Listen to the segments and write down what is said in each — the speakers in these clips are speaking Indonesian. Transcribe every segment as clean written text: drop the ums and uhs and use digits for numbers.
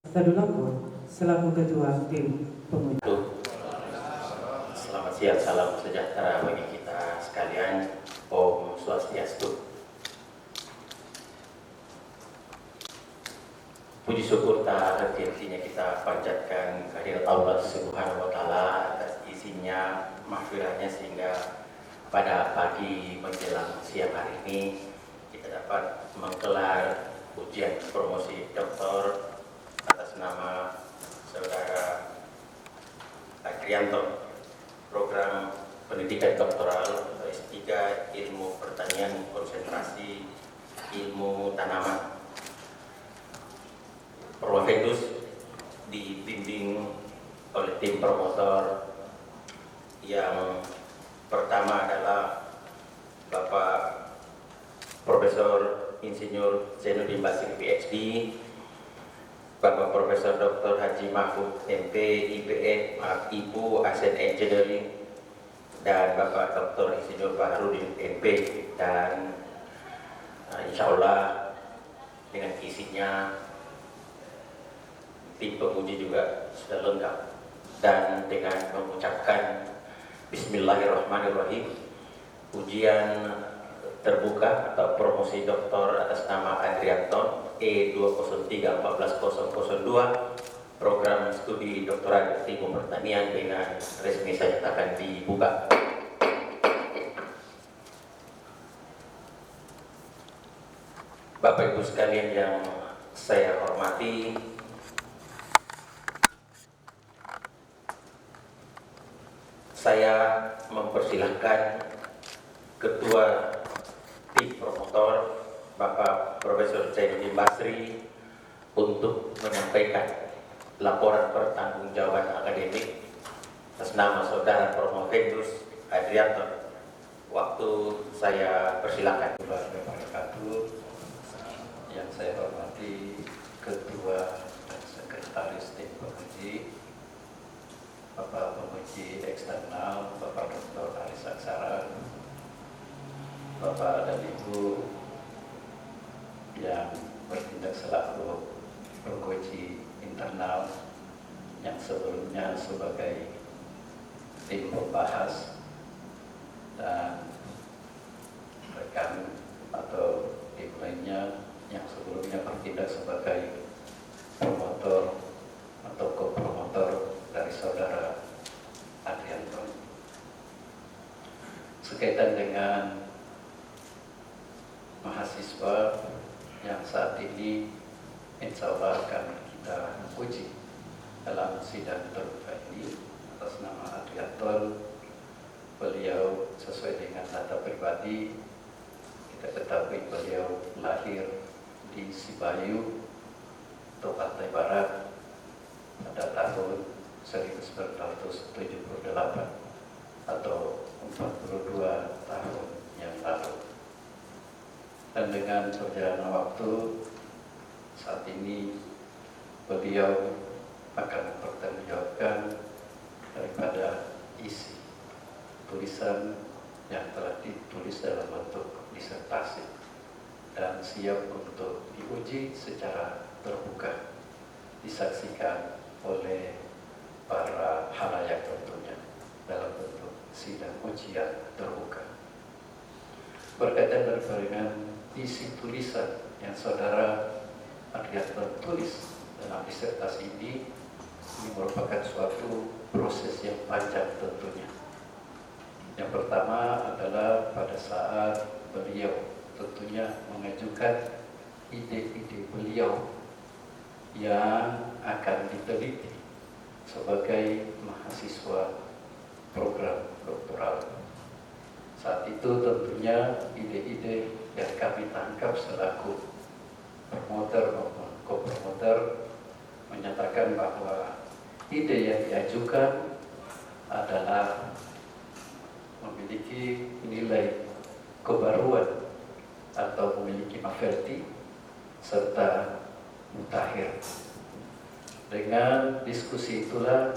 Tadulako selaku Ketua Tim Penguji. Selamat siang, salam sejahtera bagi kita sekalian. Om Swastiastu. Puji syukur tak henti-hentinya kita panjatkan kehadirat Allah Subhanahu wa Ta'ala atas izinnya, mahfirahnya, sehingga pada pagi menjelang siang hari ini kita dapat menggelar ujian promosi doktor atas nama Saudara Adrianto, program pendidikan doktoral S3 Ilmu Pertanian Konsentrasi Ilmu Tanaman. Profendus dibimbing oleh tim promotor yang pertama adalah Bapak Profesor Insinyur Zainuddin Basri PhD, Bapak Profesor Dr. Haji Mahfud MP IPE IPU Asset Engineering, dan Bapak Dr. Insinyur Baharudin MP, dan insya Allah dengan isinya tim penguji juga sudah lengkap. Dan dengan mengucapkan Bismillahirrahmanirrahim, ujian terbuka atau promosi doktor atas nama Adrianto E203-14002 program studi doktoral ilmu pertanian dengan resmi saya nyatakan dibuka. Bapak Ibu sekalian yang saya hormati, saya mempersilahkan Ketua Tim Promotor Bapak Profesor Zainuddin Basri untuk menyampaikan laporan pertanggungjawaban akademik atas nama Saudara Promovendus Adrianto. Waktu saya persilakan. Yang saya hormati Ketua dan Sekretaris Tim Penguji, Bapak Penguji Eksternal, Bapak Dr. Aris Aksara, Bapak dan Ibu yang bertindak selaku penguji internal yang sebelumnya sebagai tim pembahas, dan rekan atau tim lainnya yang sebelumnya bertindak sebagai promotor atau co-promotor dari Saudara Adrianto. Sekaitan dengan mahasiswa yang saat ini insya Allah akan kita uji dalam sidang terbuka ini atas nama Adrianto, beliau sesuai dengan data pribadi kita ketahui beliau lahir di Sibayu, Pantai Barat pada tahun 1978 atau 42 tahun yang lalu. Dan dengan perjalanan waktu, saat ini beliau akan mempertanggungjawabkan daripada isi tulisan yang telah ditulis dalam bentuk disertasi dan siap untuk diuji secara terbuka, disaksikan oleh para halayak tentunya dalam bentuk sidang ujian terbuka. Berkaitan dengan isi tulisan yang Saudara Adrianto tulis dalam disertasi ini merupakan suatu proses yang panjang tentunya. Yang pertama adalah pada saat beliau tentunya mengajukan ide-ide beliau yang akan diteliti sebagai mahasiswa program doktoral. Saat itu tentunya ide-ide yang kami tangkap selaku promotor maupun co-promotor menyatakan bahwa ide yang diajukan adalah memiliki nilai kebaruan atau memiliki novelty serta mutakhir. Dengan diskusi itulah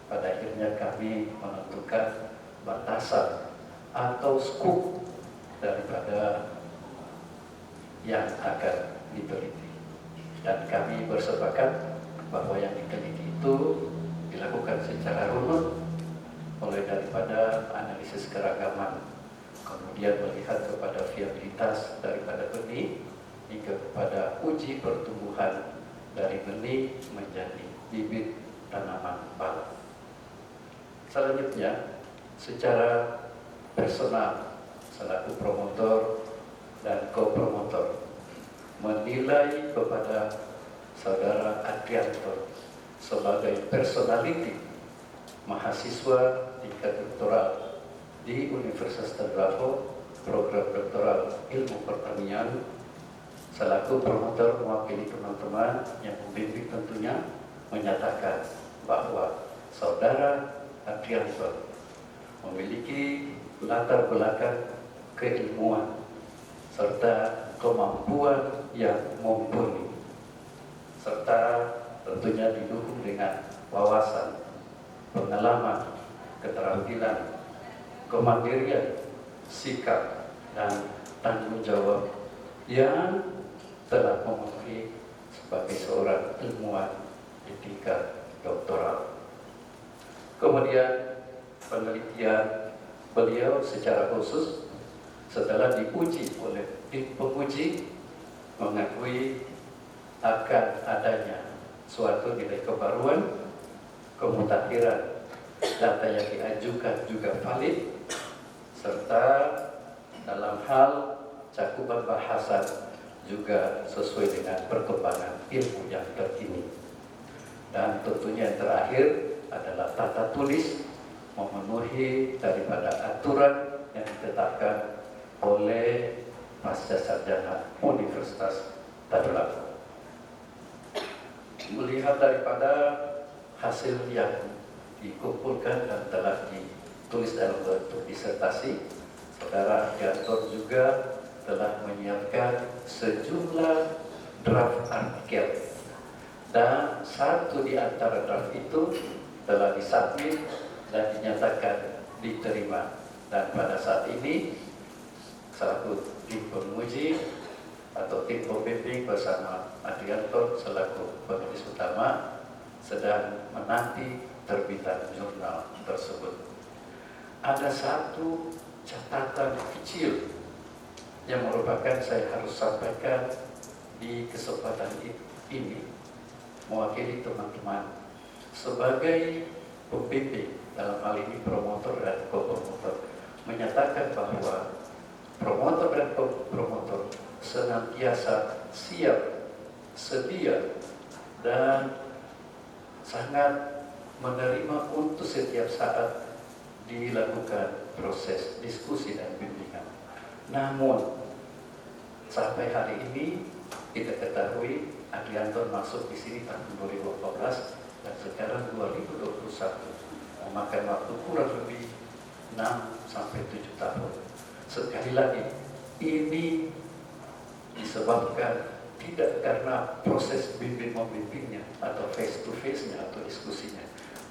pada akhirnya kami menentukan batasan atau skop daripada yang akan diteliti, dan kami bersepakat bahwa yang diteliti itu dilakukan secara runut, mulai daripada analisis keragaman, kemudian melihat kepada viabilitas daripada benih, hingga kepada uji pertumbuhan dari benih menjadi bibit tanaman pala. Selanjutnya, secara personal, selaku promotor dan co-promotor, menilai kepada Saudara Adrianto sebagai personality mahasiswa tingkat doktoral di Universitas Tadulako, program doktoral ilmu pertanian, selaku promotor mewakili teman-teman yang membimbing tentunya, menyatakan bahwa Saudara Adrianto memiliki latar belakang keilmuan serta kemampuan yang mumpuni, serta tentunya didukung dengan wawasan, pengalaman, keterampilan, kemandirian, sikap, dan tanggung jawab yang telah memenuhi sebagai seorang ilmuwan di tingkat doktoral. Kemudian penelitian beliau secara khusus setelah diuji oleh tim penguji mengakui akan adanya suatu nilai kebaruan, kemutakhiran, data yang diajukan juga valid, serta dalam hal cakupan bahasan juga sesuai dengan perkembangan ilmu yang terkini. Dan tentunya yang terakhir adalah tata tulis memenuhi daripada aturan yang ditetapkan oleh Pasca Sarjana Universitas Tadulako. Melihat daripada hasil yang dikumpulkan dan telah ditulis dalam bentuk disertasi, Saudara Adrianto juga telah menyiapkan sejumlah draft artikel, dan satu di antara draft itu telah disubmit dan dinyatakan diterima. Dan pada saat ini selaku tim penguji atau tim pembimbing bersama Adrianto selaku penulis utama sedang menanti terbitan jurnal tersebut. Ada satu catatan kecil yang merupakan saya harus sampaikan di kesempatan ini mewakili teman-teman sebagai pembimbing, dalam hal ini promotor dan co-promotor, menyatakan bahwa promotor dan co-promotor senantiasa siap, sedia, dan sangat menerima untuk setiap saat dilakukan proses diskusi dan bimbingan. Namun sampai hari ini kita ketahui Adrianto masuk di sini tahun 2014 dan sekarang 2021, memakan waktu kurang lebih 6 sampai 7 tahun. Sekali lagi, ini disebabkan tidak karena proses bimbing membimbingnya atau face to face-nya atau diskusinya,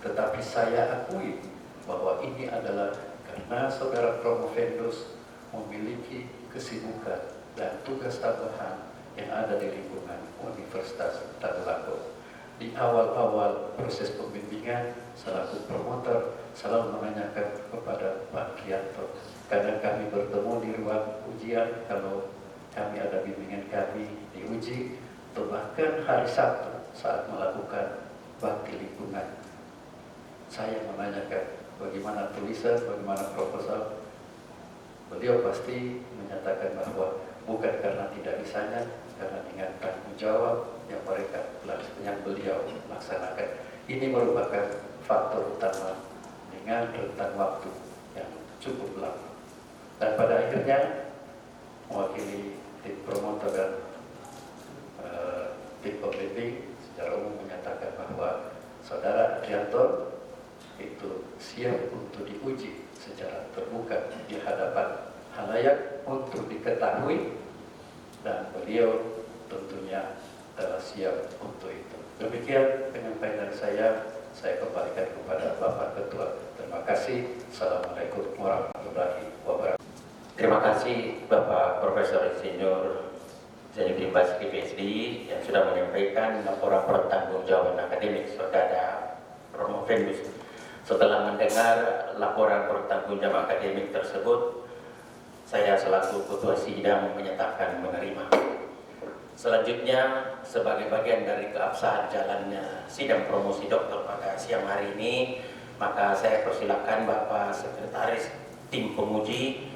tetapi saya akui bahwa ini adalah karena Saudara Promovendus memiliki kesibukan dan tugas tambahan yang ada di lingkungan Universitas Tadulako. Di awal-awal proses pembimbingan, selaku promotor selalu menanyakan kepada Pak Adrianto. Kadang kami bertemu di ruang ujian kalau kami ada bimbingan kami diuji, atau bahkan hari Sabtu saat melakukan bakti lingkungan. Saya menanyakan bagaimana tulisan, bagaimana proposal. Beliau pasti menyatakan bahwa bukan karena tidak bisanya, karena dengan tanggung jawab yang beliau laksanakan. Ini merupakan faktor utama dengan rentang waktu yang cukup lama. Dan pada akhirnya mewakili tim promotor dan tim pembimbing secara umum menyatakan bahwa Saudara Adrianto itu siap untuk diuji secara terbuka di hadapan halayak untuk diketahui, dan beliau tentunya telah siap untuk itu. Demikian penyampaian dari saya kembalikan kepada Bapak Ketua. Terima kasih. Assalamualaikum warahmatullahi wabarakatuh. Terima kasih Bapak Profesor Insinyur Zainuddin Basri PhD yang sudah menyampaikan laporan pertanggungjawaban akademik saudara Promovendus. Setelah mendengar laporan pertanggungjawaban akademik tersebut, saya selaku Ketua Sidang menyatakan menerima. Selanjutnya, sebagai bagian dari keabsahan jalannya sidang promosi doktor pada siang hari ini, maka saya persilakan Bapak Sekretaris Tim Penguji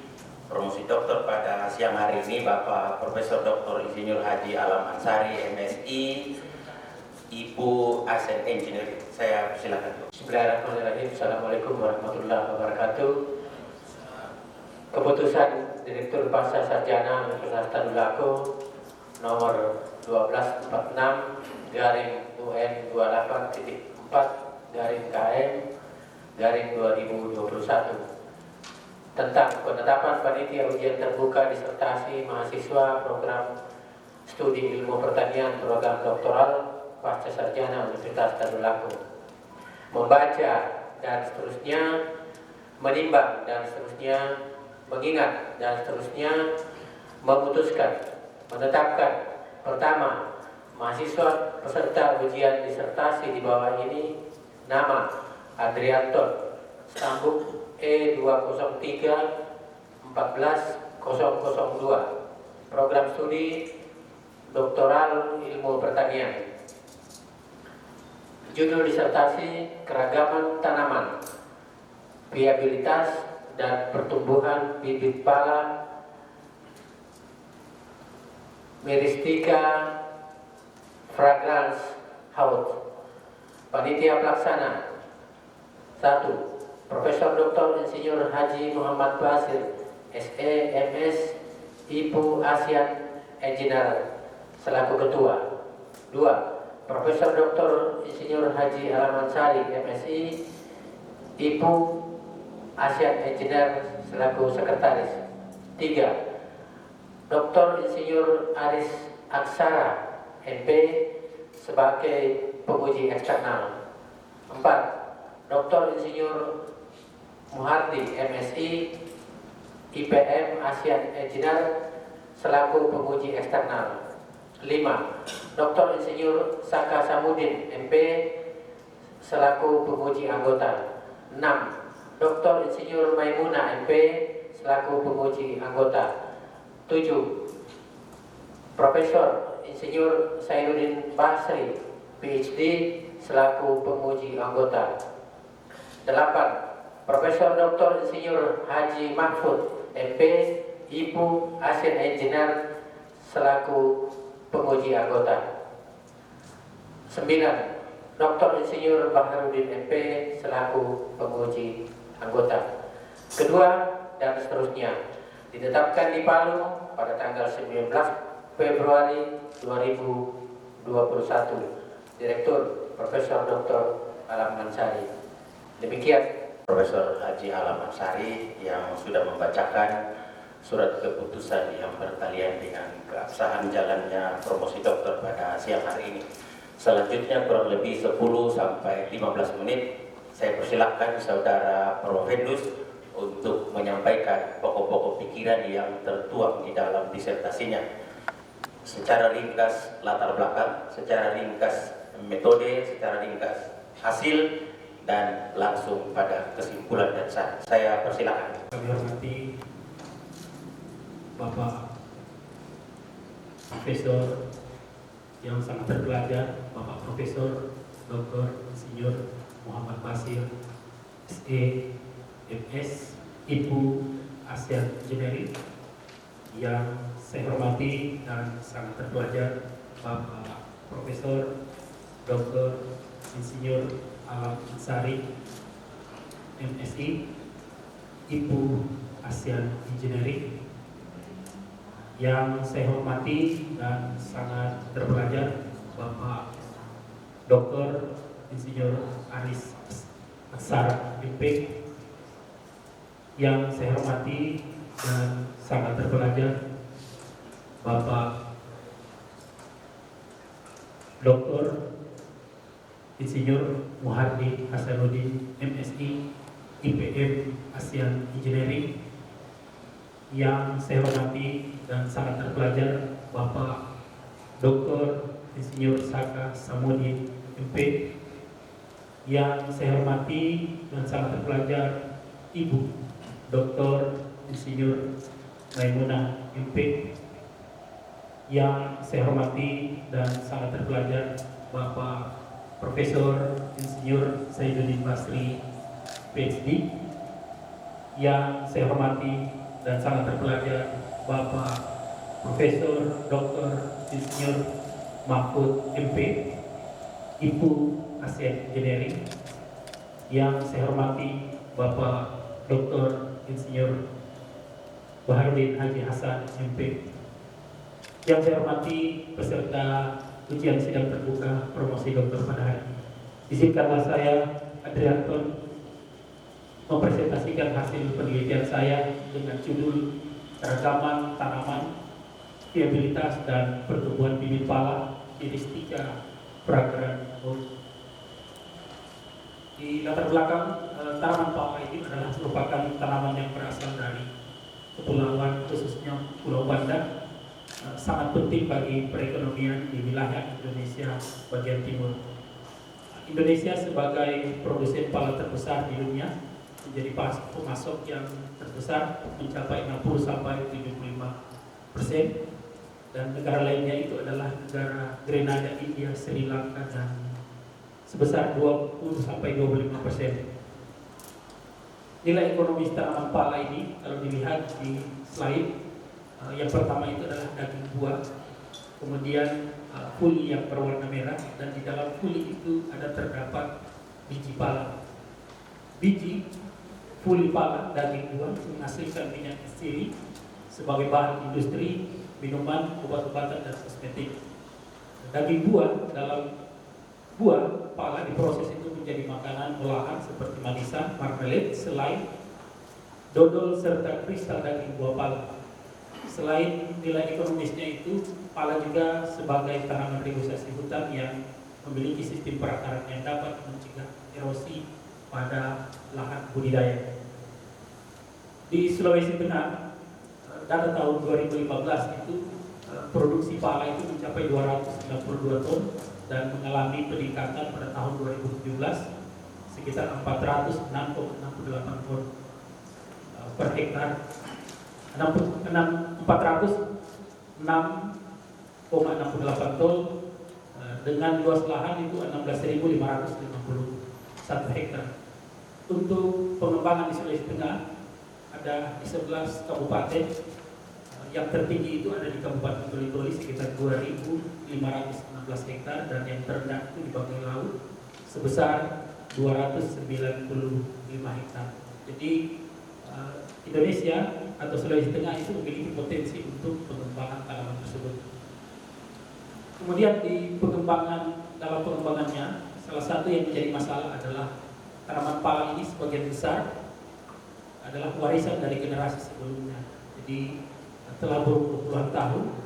Promosi Doktor pada siang hari ini, Bapak Profesor Dr. Insinyur Haji Alam Ansari, MSI, Ibu Asien Engineering. Saya persilakan. Bismillahirrahmanirrahim. Assalamualaikum warahmatullahi wabarakatuh. Keputusan Direktur Pasca Sarjana Universitas Tadulako nomor 1246/UN28.4/KM/2021 tentang penetapan panitia ujian terbuka disertasi mahasiswa program studi ilmu pertanian program doktoral pasca sarjana Universitas Tadulako. Membaca dan seterusnya, menimbang dan seterusnya, mengingat dan seterusnya, memutuskan, menetapkan. Pertama, mahasiswa peserta ujian disertasi di bawah ini nama Adrianton, Stambuk E203-14002, program studi doktoral ilmu pertanian. Judul disertasi keragaman tanaman, viabilitas dan pertumbuhan bibit pala Myristica fragrans Haut. Panitia pelaksana 1. Profesor Dr. Insinyur Haji Muhammad Basir, SE, MS, IPU ASEAN Engineer selaku ketua. 2. Profesor Dr. Insinyur Haji Alam Ansari, MSI, IPU ASEAN Engineer selaku sekretaris. 3. Dr. Insinyur Aris Aksara, MP, sebagai penguji eksternal. 4. Dr. Insinyur Muhardi, MSI, IPM ASEAN Engineer selaku penguji eksternal. 5. Dr. Insinyur Saka Samudin, MP, selaku penguji anggota. 6. Dr. Insinyur Maimuna, MP, selaku penguji anggota. 7. Profesor Insinyur Zainuddin Basri, PhD, selaku penguji anggota. 8. Profesor Dr. Insinyur Haji Mahfud, MP, IPU ASEAN Engineer selaku penguji anggota. 9. Dr. Insinyur Baharudin, MP, selaku penguji anggota. Kedua dan seterusnya ditetapkan di Palu pada tanggal 19 Februari 2021. Direktur Profesor Dr. Alam Ansari. Demikian Profesor Haji Alam Ansari yang sudah membacakan surat keputusan yang bertalian dengan keabsahan jalannya promosi doktor pada siang hari ini. Selanjutnya kurang lebih 10 sampai 15 menit saya persilakan saudara Promovendus untuk menyampaikan pokok-pokok pikiran yang tertuang di dalam disertasinya. Secara ringkas latar belakang, secara ringkas metode, secara ringkas hasil, dan langsung pada kesimpulan dan saran. Saya persilakan. Kami hormati Bapak Profesor yang sangat terpelajar, Bapak Profesor Dr. Insinyur Muhammad Basir, SE, MS, IPU ASEAN Engineering, yang saya hormati dan sangat terpelajar Bapak Profesor Dr. Insinyur Alam Ansari, MSI, IPU ASEAN Engineering, yang saya hormati dan sangat terpelajar Bapak Dr. Insinyur Aris Aksara, MP, yang saya hormati dan sangat terpelajar Bapak Dr. Insinyur Muhardi Hasanuddin, MSI, IPM ASEAN Engineering, yang saya hormati dan sangat terpelajar Bapak Dr. Insinyur Saka Samudi MP. Yang saya hormati dan sangat terpelajar Ibu Dr. Insinyur Maimunah MP. Yang saya hormati dan sangat terpelajar Bapak Profesor Insinyur Saiduddin Basri PhD. Yang saya hormati dan sangat terpelajar Bapak Profesor Dr. Insinyur Mahfud MP, IPU ASEAN Engineering. Yang saya hormati Bapak Dr. Insinyur Baharudin Haji Hasan MP. Yang saya hormati peserta ujian sidang terbuka promosi dokter pada hari ini. Izinkanlah saya, Adrianton, mempresentasikan hasil penelitian saya dengan judul Keragaman Tanaman, Viabilitas dan Pertumbuhan Bibit Pala jenis 3 Perakaran Oud. Di latar belakang, tanaman pala ini adalah merupakan tanaman yang berasal dari kepulauan, khususnya Pulau Banda, sangat penting bagi perekonomian di wilayah Indonesia bagian timur. Indonesia sebagai produsen pala terbesar di dunia menjadi pemasok yang terbesar mencapai 60-75%, dan negara lainnya itu adalah negara Grenada, India, Sri Lanka, dan sebesar 20-25%. Nilai ekonomis tanaman pala ini kalau dilihat di slide, yang pertama itu adalah daging buah, kemudian fuli yang berwarna merah, dan di dalam fuli itu terdapat biji pala. Biji fuli pala, daging buah, menghasilkan minyak esteri sebagai bahan industri minuman, obat-obatan, dan kosmetik. Daging buah, dalam buah pala diproses itu menjadi makanan olahan seperti manisan, marmelat, selai, dodol, serta kristal daging buah pala. Selain nilai ekonomisnya itu, pala juga sebagai tanaman reboisasi hutan yang memiliki sistem perakaran yang dapat mencegah erosi pada lahan budidaya. Di Sulawesi Tengah, data tahun 2015 itu produksi pala itu mencapai 292 ton dan mengalami peningkatan pada tahun 2017 sekitar 406,68 ton per hektar. 406,68 ton dengan luas lahan itu 16.551 hektar. Untuk pengembangan di Sulawesi Tengah ada di 11 kabupaten, yang tertinggi itu ada di Kabupaten Toli-Toli sekitar 2.516 hektar, dan yang terendah itu di Banggai Laut sebesar 295 hektar. Jadi Indonesia atau Sulawesi Tengah itu memiliki potensi untuk pengembangan tanaman tersebut. Kemudian dalam pengembangannya, salah satu yang menjadi masalah adalah tanaman pala ini sebagian besar adalah warisan dari generasi sebelumnya. Jadi telah berpuluhan tahun.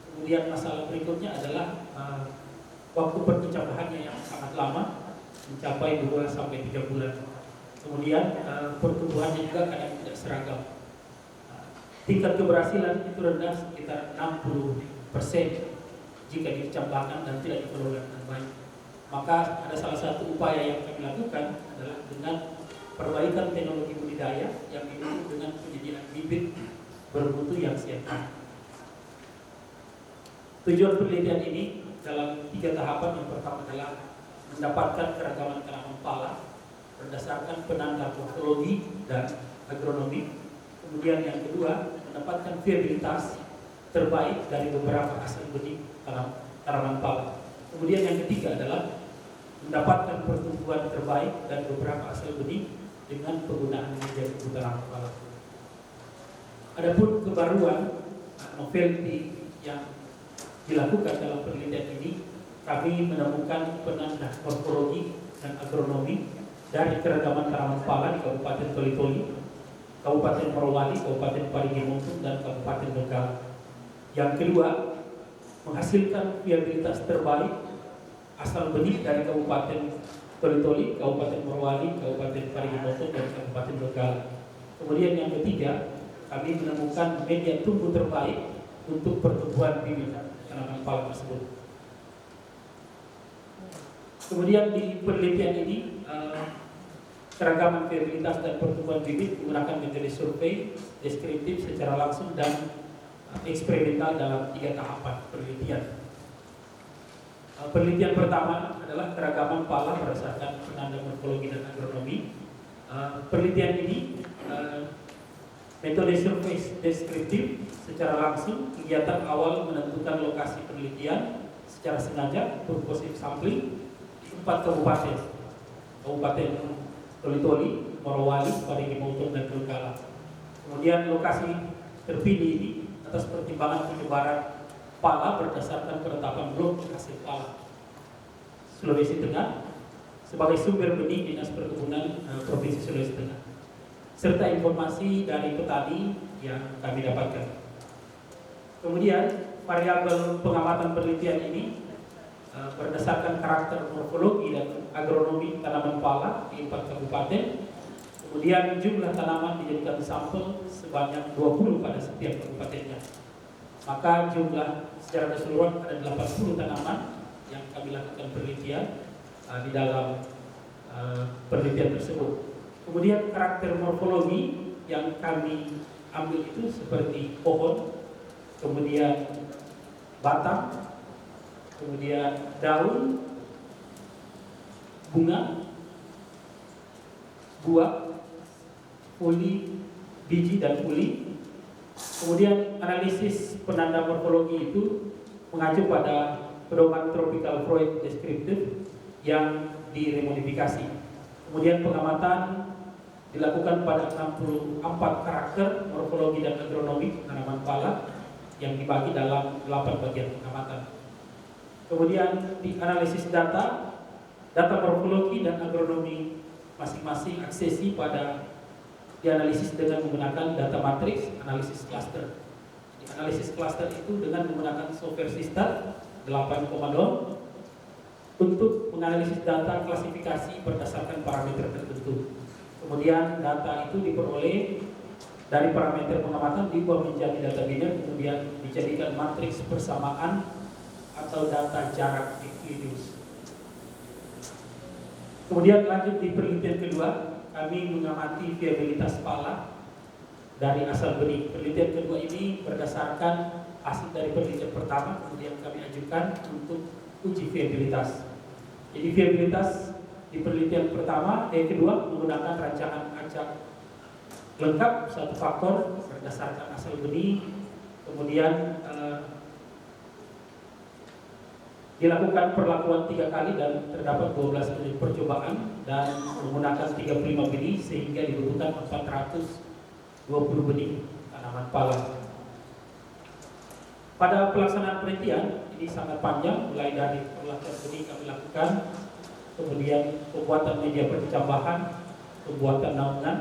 Kemudian masalah berikutnya adalah waktu pertumbuhannya yang sangat lama, mencapai 2-3 bulan. Kemudian pertumbuhannya juga kadang tidak seragam. Tingkat keberhasilan itu rendah sekitar 60% jika dicambahkan dan tidak dikelola dengan baik. Maka ada salah satu upaya yang kami lakukan adalah dengan perbaikan teknologi budidaya yang didukung dengan penyediaan bibit bermutu yang siap. Tujuan penelitian ini dalam 3 tahapan. Yang pertama adalah mendapatkan keragaman tanaman pala berdasarkan penanda morfologi dan agronomi. Kemudian yang kedua, mendapatkan viabilitas terbaik dari beberapa asal benih tanaman pala. Kemudian yang ketiga adalah mendapatkan pertumbuhan terbaik dan beberapa asal benih dengan penggunaan media tanaman pala. Adapun kebaruan novelty yang dilakukan dalam penelitian ini, kami menemukan penanda morfologi dan agronomi dari keragaman tanaman pala di Kabupaten Toli-Toli, Kabupaten Morowali, Kabupaten Parigi Motong, dan Kabupaten Donggala. Yang kedua, menghasilkan viabilitas terbaik asal benih dari Kabupaten Toli-Toli, Kabupaten Morowali, Kabupaten Parigi Motong, dan Kabupaten Donggala. Kemudian yang ketiga, kami menemukan media tumbuh terbaik untuk pertumbuhan bibit tanaman pala tersebut. Kemudian di penelitian ini keragaman viabilitas dan pertumbuhan bibit menggunakan metode survei deskriptif secara langsung dan eksperimental dalam 3 tahapan penelitian. Penelitian pertama adalah keragaman pala berdasarkan penanda morfologi dan agronomi. Penelitian ini metode survei deskriptif secara langsung, kegiatan awal menentukan lokasi penelitian secara sengaja purposive sampling di 4 kabupaten Toli-Toli, Morowali, Parigi Motong, dan Donggala. Kemudian lokasi terpilih ini atas pertimbangan penyebaran pala berdasarkan penetapan blok hasil pala Sulawesi Tengah sebagai sumber benih Dinas Perkebunan Provinsi Sulawesi Tengah, serta informasi dari petani yang kami dapatkan. Kemudian variabel pengamatan penelitian ini berdasarkan karakter morfologi dan agronomi tanaman pala di 4 kabupaten. Kemudian jumlah tanaman dijadikan sampel sebanyak 20 pada setiap kabupatennya. Maka jumlah secara keseluruhan ada 80 tanaman yang kami lakukan penelitian di dalam penelitian tersebut. Kemudian karakter morfologi yang kami ambil itu seperti pohon, kemudian batang, kemudian daun, bunga, buah, foli, biji dan uli. Kemudian analisis penanda morfologi itu mengacu pada pedoman tropical Freud deskriptif yang diremodifikasi. Kemudian pengamatan dilakukan pada 64 karakter morfologi dan agronomi tanaman pala yang dibagi dalam 8 bagian pengamatan. Kemudian di analisis data morfologi dan agronomi masing-masing aksesi pada dianalisis dengan menggunakan data matriks analisis cluster. Di analisis cluster itu dengan menggunakan software Sistar 8.0 untuk menganalisis data klasifikasi berdasarkan parameter tertentu. Kemudian data itu diperoleh dari parameter pengamatan diubah menjadi data biner, kemudian dijadikan matriks persamaan atau data jarak Euclideus. Kemudian lanjut di penelitian kedua, kami mengamati viabilitas pala dari asal benih. Penelitian kedua ini berdasarkan hasil dari penelitian pertama, kemudian kami ajukan untuk uji viabilitas. Jadi viabilitas di penelitian kedua menggunakan rancangan acak lengkap 1 faktor berdasarkan asal benih, kemudian dilakukan perlakuan 3 kali dan terdapat 12 unit percobaan dan menggunakan 35 benih sehingga dibutuhkan 420 benih tanaman pala. Pada pelaksanaan penelitian ini sangat panjang, mulai dari perlakuan benih kami lakukan, kemudian pembuatan media perkecambahan, pembuatan naungan,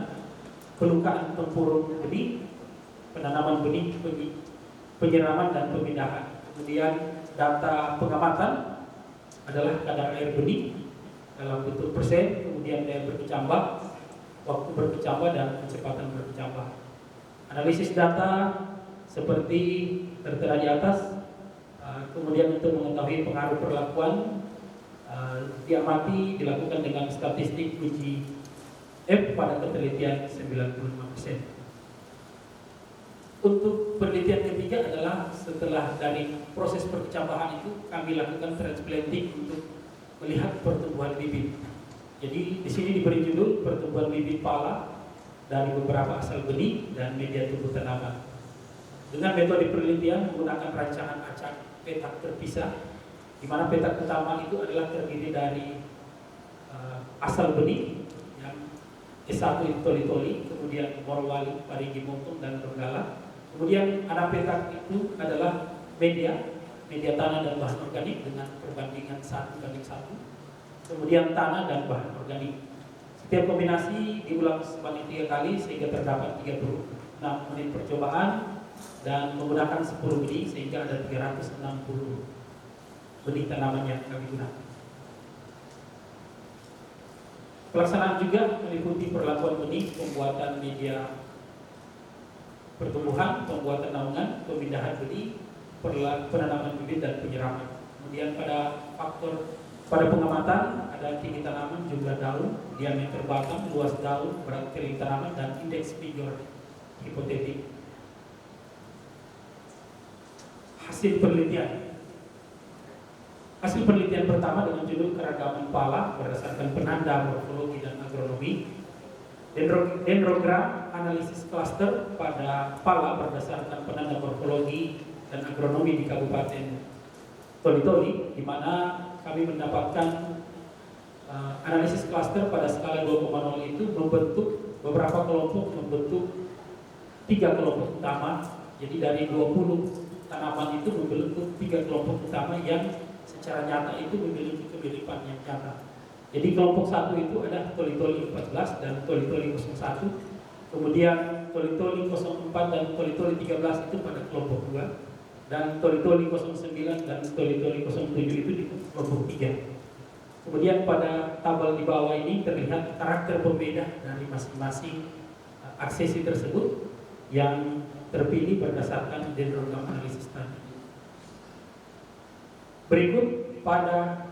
pelukaan tempurung benih, penanaman benih, penyiraman dan pemindahan. Kemudian data pengamatan adalah kadar air benih dalam bentuk persen, kemudian daya berkecambah, waktu berkecambah dan kecepatan berkecambah. Analisis data seperti tertera di atas. Kemudian untuk mengetahui pengaruh perlakuan diamati dilakukan dengan statistik uji F pada ketelitian 95%. Untuk penelitian ketiga adalah setelah dari proses perkecambahan itu kami lakukan transplanting untuk melihat pertumbuhan bibit. Jadi di sini diberi judul pertumbuhan bibit pala dari beberapa asal benih dan media tumbuh tanaman. Dengan metode penelitian menggunakan rancangan acak petak terpisah, di mana petak utama itu adalah terdiri dari asal benih yang S1 itu Toli-Toli, kemudian Morowali, Parigi Motong dan Donggala. Kemudian anak petak itu adalah media tanah dan bahan organik dengan perbandingan 1:1. Kemudian tanah dan bahan organik. Setiap kombinasi diulang sebanyak 3 kali sehingga terdapat 36 unit percobaan dan menggunakan 10 benih sehingga ada 360 benih tanaman yang kami gunakan. Pelaksanaan juga meliputi perlakuan benih, pembuatan media pertumbuhan, pembuatan naungan, pemindahan benih, penanaman bibit dan penyiraman. Kemudian pada pengamatan ada tinggi tanaman, jumlah daun, diameter batang, luas daun, berat kering tanaman, dan indeks vigor hipotetik. Hasil penelitian pertama dengan judul keragaman pala berdasarkan penanda morfologi dan agronomi. Dendrogram analisis klaster pada pala berdasarkan penanda morfologi dan agronomi di Kabupaten Toli-Toli, di mana kami mendapatkan analisis klaster pada skala 2,0 itu membentuk beberapa kelompok, membentuk 3 kelompok utama. Jadi dari 20 tanaman itu membentuk 3 kelompok utama yang secara nyata itu memiliki kemiripan yang nyata. Jadi kelompok 1 itu ada Toli-Toli 14 dan Toli-Toli 01. Kemudian Toli-Toli 04 dan Toli-Toli 13 itu pada kelompok 2. Dan Toli-Toli 09 dan Toli-Toli 07 itu di kelompok 3. Kemudian pada tabel di bawah ini terlihat karakter pembeda dari masing-masing aksesi tersebut yang terpilih berdasarkan dendrogram analisis tadi. Berikut pada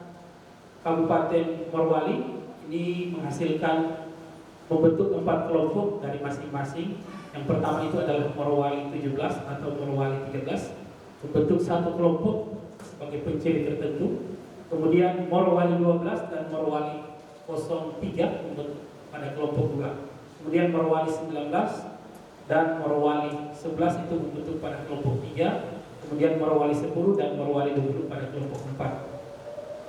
Kabupaten Morowali ini menghasilkan membentuk 4 kelompok dari masing-masing. Yang pertama itu adalah Morowali 17 atau Morowali 13, membentuk 1 kelompok sebagai penciri tertentu. Kemudian Morowali 12 dan Morowali 03 membentuk pada kelompok 2. Kemudian Morowali 19 dan Morowali 11 itu membentuk pada kelompok 3. Kemudian Morowali 10 dan Morowali 20 pada kelompok 4.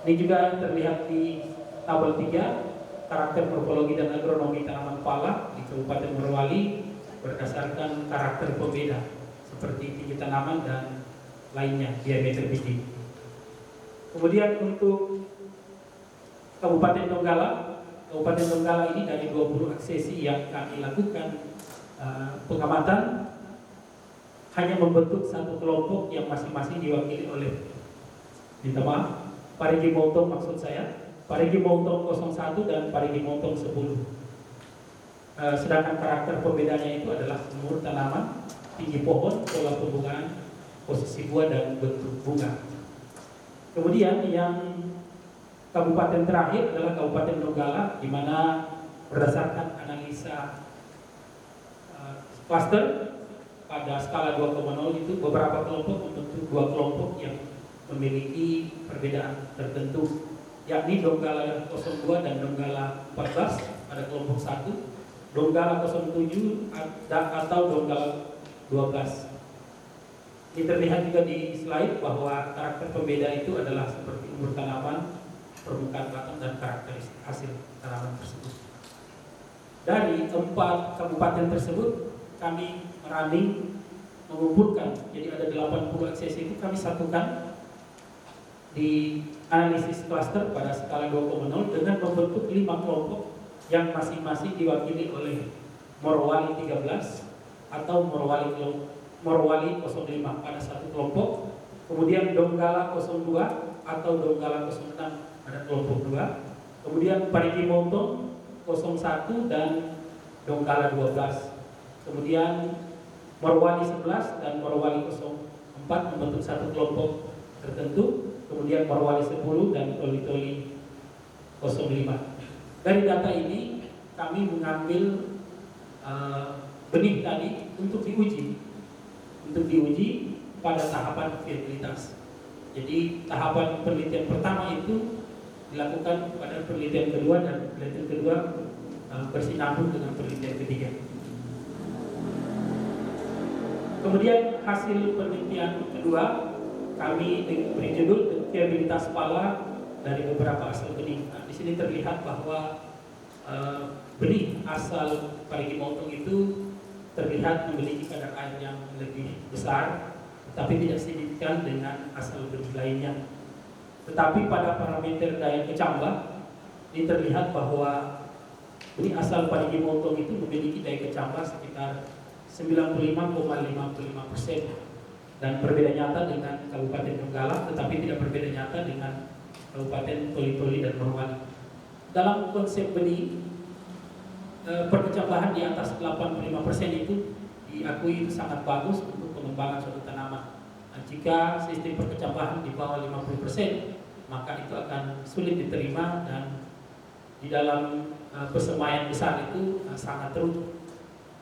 Ini juga terlihat di tabel 3 karakter morfologi dan agronomi tanaman pala di Kabupaten Morowali berdasarkan karakter pembeda seperti tinggi tanaman dan lainnya, diameter biji. Kemudian untuk Kabupaten Donggala ini dari 20 aksesi yang kami lakukan pengamatan hanya membentuk 1 kelompok yang masing-masing diwakili oleh Parigi Montong, maksud saya Parigi Montong 01 dan Parigi Montong 10. Sedangkan karakter pembedanya itu adalah umur tanaman, tinggi pohon, pola pembungaan, posisi buah dan bentuk bunga. Kemudian yang kabupaten terakhir adalah Kabupaten Donggala, di mana berdasarkan analisa klaster pada skala 2,0 itu beberapa kelompok membentuk 2 kelompok yang memiliki perbedaan tertentu, yakni Donggala 02 dan Donggala 14 pada kelompok 1, Donggala 07 atau Donggala 12. Ini terlihat juga di slide bahwa karakter pembeda itu adalah seperti umur tanaman, permukaan batang, dan karakteristik hasil tanaman tersebut. Dari 4 kabupaten tersebut kami merunning mengumpulkan, jadi ada 80 aksesi itu kami satukan di analisis klaster pada skala 2,0 dengan membentuk 5 kelompok yang masing-masing diwakili oleh Morowali 13 atau Morowali 05 pada 1 kelompok, kemudian Donggala 02 atau Donggala 06 pada kelompok 2, kemudian Parigi Montong 01 dan Donggala 12, kemudian Morowali 11 dan Morowali 04 membentuk 1 kelompok tertentu, kemudian Morowali 10 dan Toli-Toli 05. Dari data ini kami mengambil benih tadi untuk diuji pada tahapan viabilitas. Jadi tahapan penelitian pertama itu dilakukan pada penelitian kedua, dan penelitian kedua bersinambung dengan penelitian ketiga. Kemudian hasil penelitian kedua kami beri judul viabilitas pala dari beberapa asal benih. Nah, di sini terlihat bahwa benih asal Parigi Montong itu terlihat memiliki kadar air yang lebih besar, tetapi tidak signifikan dengan asal benih lainnya. Tetapi pada parameter daya kecambah ini terlihat bahwa benih asal Parigi Montong itu memiliki daya kecambah sekitar 95,55%. Dan berbeda nyata dengan Kabupaten Donggala, tetapi tidak berbeda nyata dengan Kabupaten Toli-Toli dan Morowali. Dalam konsep benih, perkecambahan di atas 85% itu diakui itu sangat bagus untuk pengembangan suatu tanaman. Nah, jika sistem perkecambahan di bawah 50%, maka itu akan sulit diterima dan di dalam persemaian besar itu sangat terukur.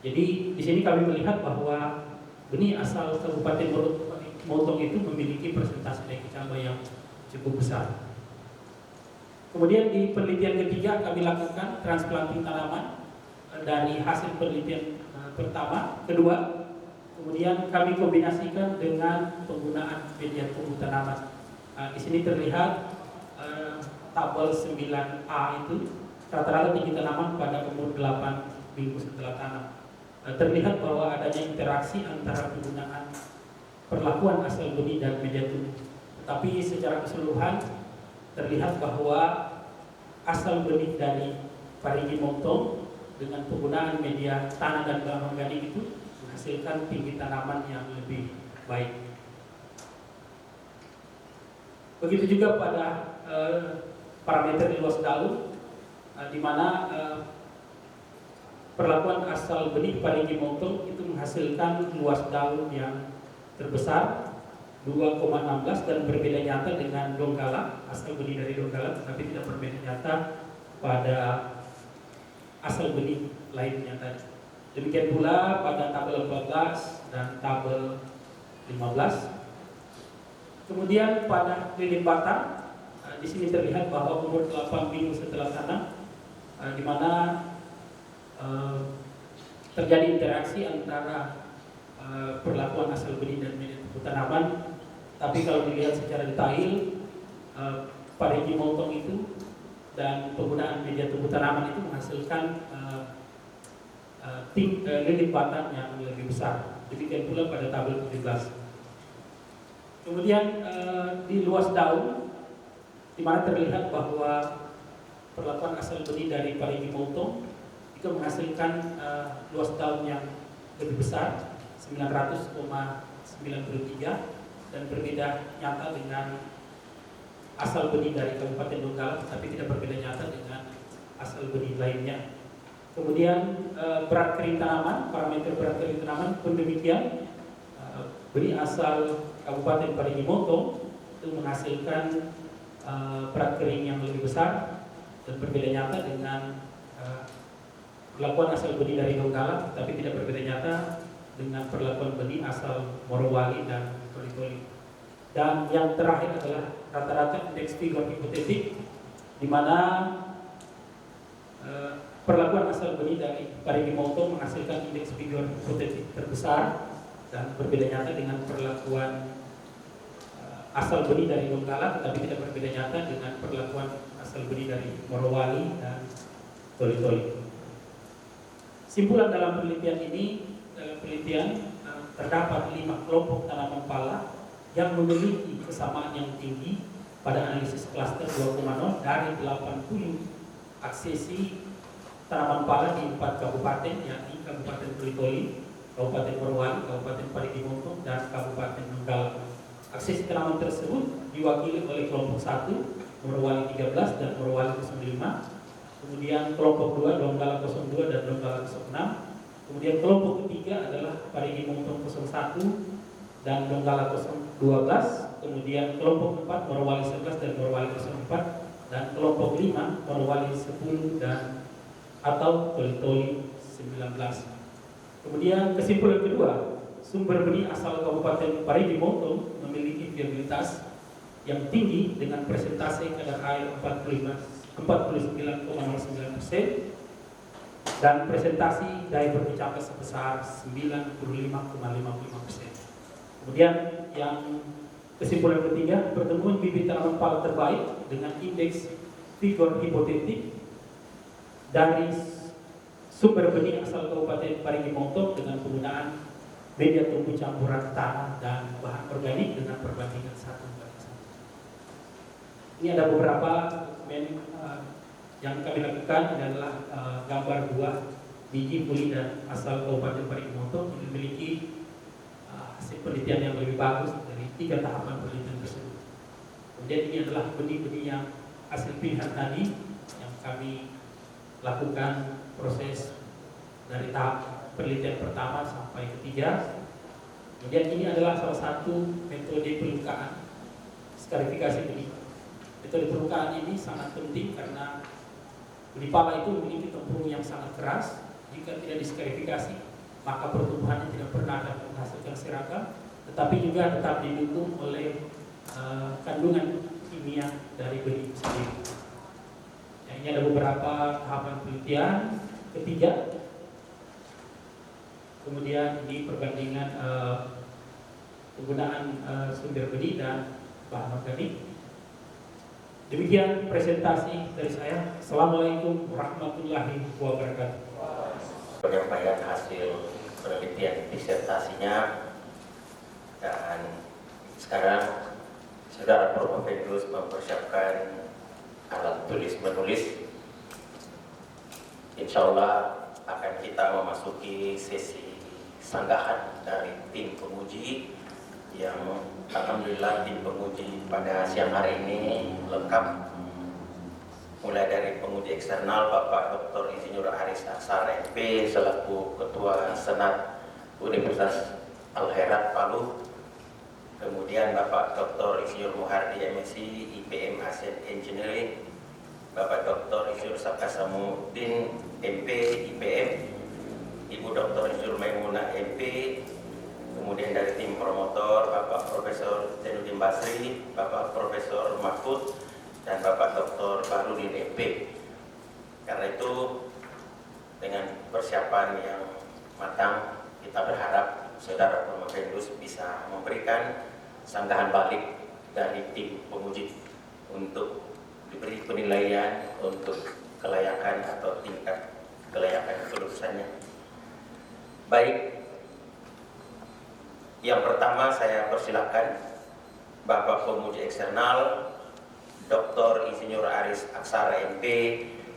Jadi di sini kami melihat bahwa benih asal Kabupaten Motong itu memiliki persentase nilai kecambah yang cukup besar. Kemudian di penelitian ketiga kami lakukan transplanting tanaman dari hasil penelitian kedua, kemudian kami kombinasikan dengan penggunaan media tumbuh tanaman. Di sini terlihat tabel 9A itu rata-rata tinggi tanaman pada umur 8 minggu setelah tanam. Terlihat bahwa adanya interaksi antara penggunaan perlakuan asal benih dan media tumbuh. Tetapi secara keseluruhan terlihat bahwa asal benih dari Parigi Montong dengan penggunaan media tanah dan bahan organik itu menghasilkan tinggi tanaman yang lebih baik. Begitu juga pada parameter luas daun, di mana perlakuan asal benih Parigi Montong itu menghasilkan luas daun yang terbesar 2,16 dan berbeda nyata dengan Donggala, asal benih dari Donggala, tetapi tidak berbeda nyata pada asal benih lainnya tadi. Demikian pula pada tabel 14 dan tabel 15. Kemudian pada lilin batang, di sini terlihat bahwa umur 8 minggu setelah tanam, di mana terjadi interaksi antara perlakuan asal benih dan media tumbuh tanaman. Tapi kalau dilihat secara detail, Parigi Montong itu dan penggunaan media tumbuh tanaman itu menghasilkan lilin batang yang lebih besar. Demikian pula pada tabel 17. Kemudian di luas daun, di mana terlihat bahwa perlakuan asal benih dari Parigi Montong itu menghasilkan luas daun yang lebih besar, 900,93, dan berbeda nyata dengan asal benih dari Kabupaten Donggala, tetapi tidak berbeda nyata dengan asal benih lainnya. Kemudian berat kering tanaman, parameter berat kering tanaman pun demikian. Benih asal Kabupaten Parigi Montong itu menghasilkan berat kering yang lebih besar dan berbeda nyata dengan perlakuan asal benih dari Donggala, tapi tidak berbeda nyata dengan perlakuan benih asal Morowali dan Toli-Toli. Dan yang terakhir adalah rata-rata indeks vigor hipotetik, di mana perlakuan asal benih dari Parigi Montong menghasilkan indeks vigor hipotetik terbesar dan berbeda nyata dengan perlakuan asal benih dari Donggala, tetapi tidak berbeda nyata dengan perlakuan asal benih dari Morowali dan Toli-Toli. Simpulan dalam penelitian ini, terdapat 5 kelompok tanaman pala yang memiliki kesamaan yang tinggi pada analisis klaster 2,0 dari 80 aksesi tanaman pala di 4 kabupaten, yakni Kabupaten Toli-Toli, Kabupaten Morowali, Kabupaten Parigi Montong, dan Kabupaten Donggala. Aksesi tanaman tersebut diwakili oleh kelompok 1, Morowali 13 dan Morowali 05. Kemudian kelompok 2, Donggala 02 dan Donggala 06. Kemudian kelompok ketiga adalah Parigi Montong 01 dan Donggala 012. Kemudian kelompok 4, Morowali 11 dan Morowali 04. Dan kelompok 5, Morowali 10 dan atau Toli-Toli 19. Kemudian kesimpulan kedua, sumber benih asal Kabupaten Parigi Montong memiliki viabilitas yang tinggi dengan persentase kadar air 49,09% dan presentasi daya berkecambah sebesar 95,55%. Kemudian yang kesimpulan ketiga, pertemuan bibit tanaman pala terbaik dengan indeks vigor hipotetik dari sumber benih asal Kabupaten Parigi Montong dengan penggunaan media tumbuh campuran tanah dan bahan organik dengan perbandingan 1:1. Ini ada beberapa dokumen yang kami lakukan. Ini adalah gambar buah biji puli dan asal Kabupaten Parigi Montong yang memiliki hasil penelitian yang lebih bagus dari 3 tahapan penelitian tersebut. Kemudian ini adalah benih-benih yang hasil pilihan tadi yang kami lakukan proses dari tahap penelitian pertama sampai ketiga. Kemudian ini adalah salah satu metode pelukaan skarifikasi benih. Metode pelukaan ini sangat penting karena benih pala itu memiliki tempurung yang sangat keras. Jika tidak diskarifikasi, maka pertumbuhannya tidak pernah dapat menghasilkan seragam, tetapi juga tetap didukung oleh kandungan kimia dari benih sendiri. Ya, ini ada beberapa tahapan penelitian. Ketiga, kemudian di perbandingan penggunaan sumber benih dan bahan organik. Demikian presentasi dari saya. Assalamualaikum warahmatullahi wabarakatuh. Penyampaian hasil penelitian disertasinya, dan sekarang Saudara Prof. Fendus mempersiapkan alat tulis menulis. Insya Allah akan kita memasuki sesi sanggahan dari tim penguji yang alhamdulillah tim penguji pada siang hari ini lengkap, mulai dari penguji eksternal Bapak Dr. Insinyur Aris Aksara MP selaku Ketua Senat Universitas Al-Herat Palu, kemudian Bapak Dr. Insinyur Muhardi MSc IPM Asian Engineering, Bapak Dr. Insinyur Sakasamuddin MP IPM, Ibu Dr. Insinyur Maimunah MP, kemudian dari tim promotor Bapak Profesor Zainuddin Basri, Bapak Profesor Mahfud, dan Bapak Dr. Bahrudin MP. Karena itu dengan persiapan yang matang, kita berharap Saudara Prof. Fendus bisa memberikan sanggahan balik dari tim penguji untuk diberi penilaian untuk kelayakan atau tingkat kelayakan kelulusannya. Baik, yang pertama saya persilakan Bapak penguji eksternal Dr. Insinyur Aris Aksara MP,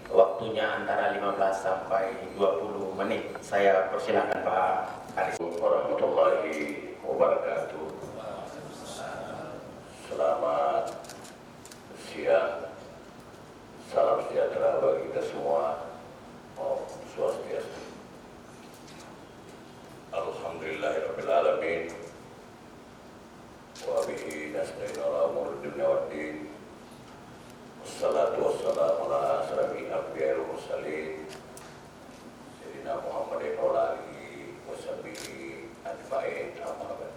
waktunya antara 15 sampai 20 menit. Saya persilakan Pak Aris. Warahmatullahi wabarakatuh. Selamat siang. Salam sejahtera bagi kita semua. Om Swastiastu. Alhamdulillahirabbil alamin. Wa bihi nasta'inu ala umuri dunya waddin. Wassalatu wassalamu ala asyrafil anbiya'i wal mursalin. Sayyidina Muhammadin wa ala alihi wa sahbihi ajma'in. Amma ba'd.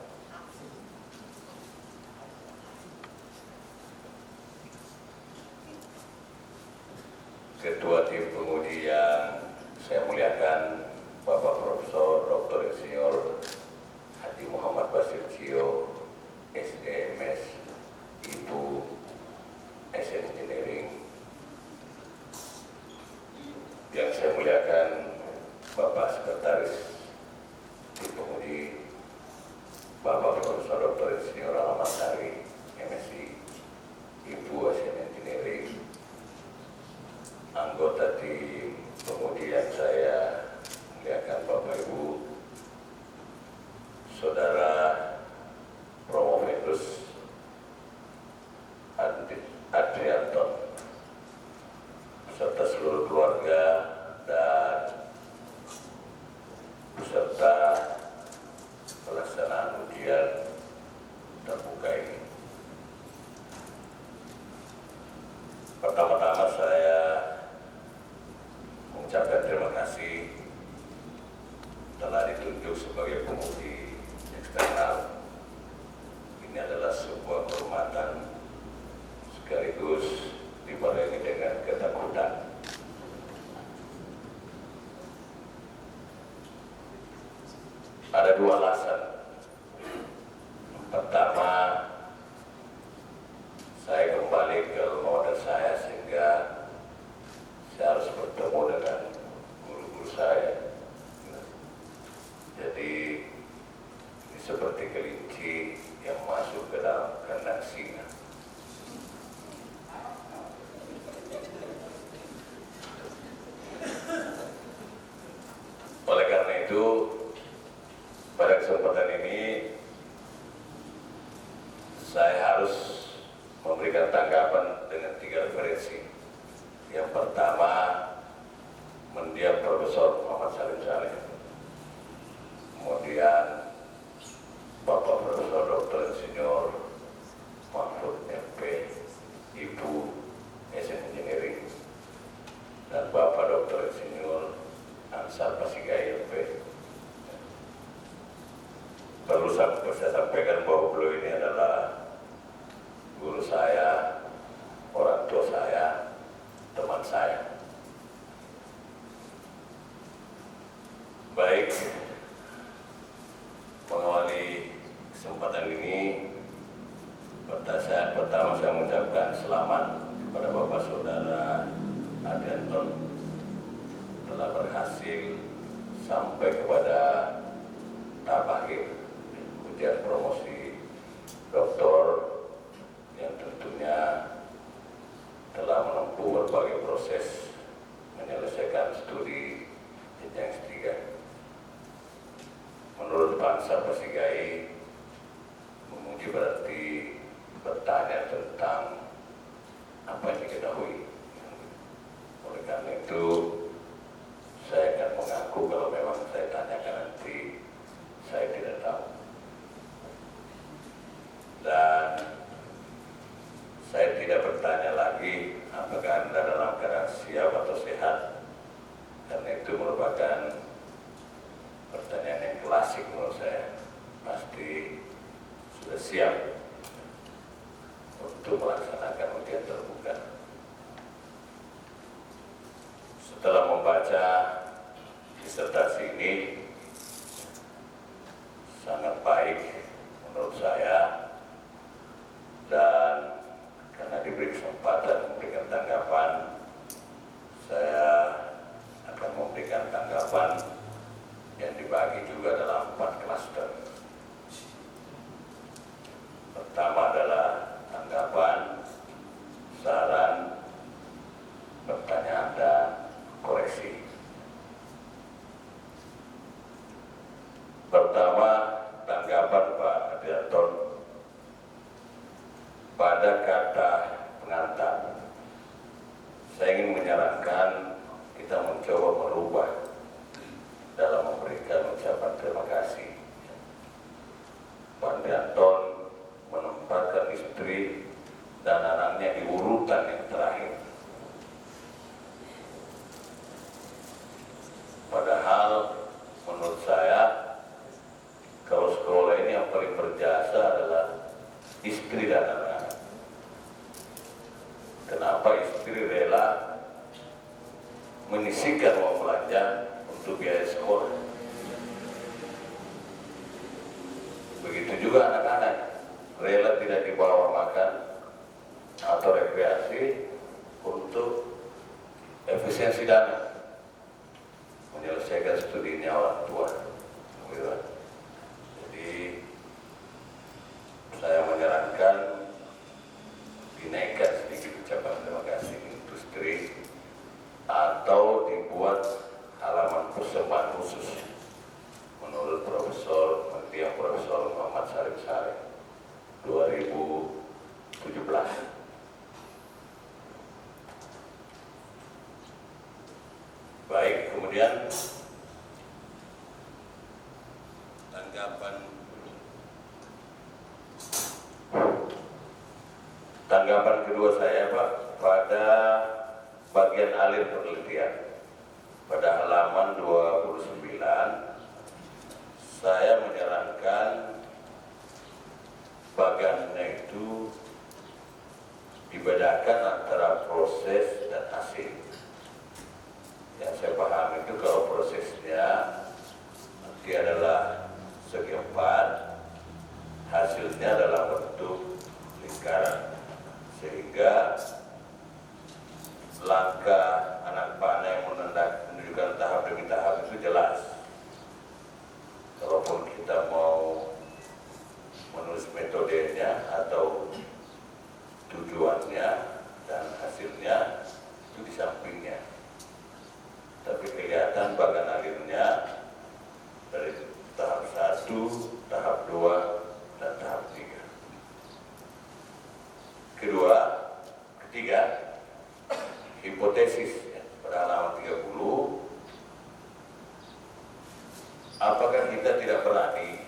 Ketua tim penguji yang saya muliakan, Bapak Profesor Dr. Insinyur Haji Muhammad Basir Cio, SDMS, Ibu Asian Engineering. Yang saya muliakan, Bapak Sekretaris tim penguji, Bapak Profesor Dr. Insinyur Ahmad Sari, MSc, Ibu Asian Engineering. Anggota tim penguji yang saya muliakan, Bapak Ibu, Saudara Prof. Fendus Adrianton, beserta seluruh keluarga dan beserta pelaksanaan ujian terbuka ini. Pertama-tama saya mengucapkan terima kasih telah ditunjuk sebagai penguji eksternal. Ini adalah sebuah kehormatan sekaligus dibarengi dengan ketakutan. Ada dua alasan. Pertama, saya kembali ke modal saya sehingga saya harus bertemu dengan guru-guru saya. Jadi ini seperti kelinci yang masuk ke dalam kandang singa. Oleh karena itu, pada kesempatan ini saya harus memberikan tanggapan dengan 3 referensi. Yang pertama, mendiam Profesor Muhammad Salim Saleh. Kemudian saya sampaikan bahwa beliau ini adalah guru saya, orang tua saya, teman saya. Baik, mengawali kesempatan ini, pertama saya mengucapkan selamat kepada Bapak Saudara Adrianton telah berhasil sampai kepada tahap akhir ujian promosi doktor yang tentunya telah menempuh berbagai proses menyelesaikan studi jenjang S3. Menurut bangsa Persigai, menguji berarti bertanya tentang apa yang diketahui. Oleh karena itu, saya akan mengaku kalau memang saya tanyakan nanti, saya tidak tahu. Dan saya tidak bertanya lagi apakah Anda dalam keadaan siap atau sehat. Karena itu merupakan pertanyaan yang klasik menurut saya. Pasti sudah siap untuk melaksanakan ujian terbuka. Setelah membaca disertasi ini, sangat baik menurut saya, dan karena diberi kesempatan memberikan tanggapan, saya akan memberikan tanggapan yang dibagi juga dalam 4 klaster. Pertama adalah tanggapan, saran, pertanyaan, dan koreksi. Pertama, tanggapan Pak Adrianton pada kata pengantar. Saya ingin menyarankan kita mencoba merubah dalam memberikan ucapan terima kasih. Pak Adrianton menempatkan istri dan anaknya di urutan yang terakhir. Padahal menurut saya, kalau sekolah ini yang paling berjasa adalah istri dan anak. Kenapa istri rela menyisihkan uang belanja untuk biaya sekolah? Begitu juga anak-anak rela tidak dibawa makan atau rekreasi untuk efisiensi dana menyelesaikan studinya orang tua. Jadi saya menyarankan dinaikkan sedikit ucapan terima kasih untuk istri atau dibuat halaman persembahan khusus menurut Profesor Muhammad Sarif Saleh 2017. Baik, kemudian tanggapan kedua saya, Pak, pada bagian alir penelitian pada halaman 29, saya menyarankan bagannya itu dibedakan antara proses dan hasil. Yang saya paham itu kalau prosesnya nanti adalah segi 4, hasilnya dalam bentuk lingkaran, sehingga langkah anak panah yang menunjukkan tahap demi tahap itu jelas. Kalaupun kita mau menulis metodenya atau tujuannya dan hasilnya itu di sampingnya, tapi kelihatan bagan alirnya dari tahap 1, tahap 2, dan tahap 3. Ketiga, hipotesis pada halaman 30. Apakah kita tidak berani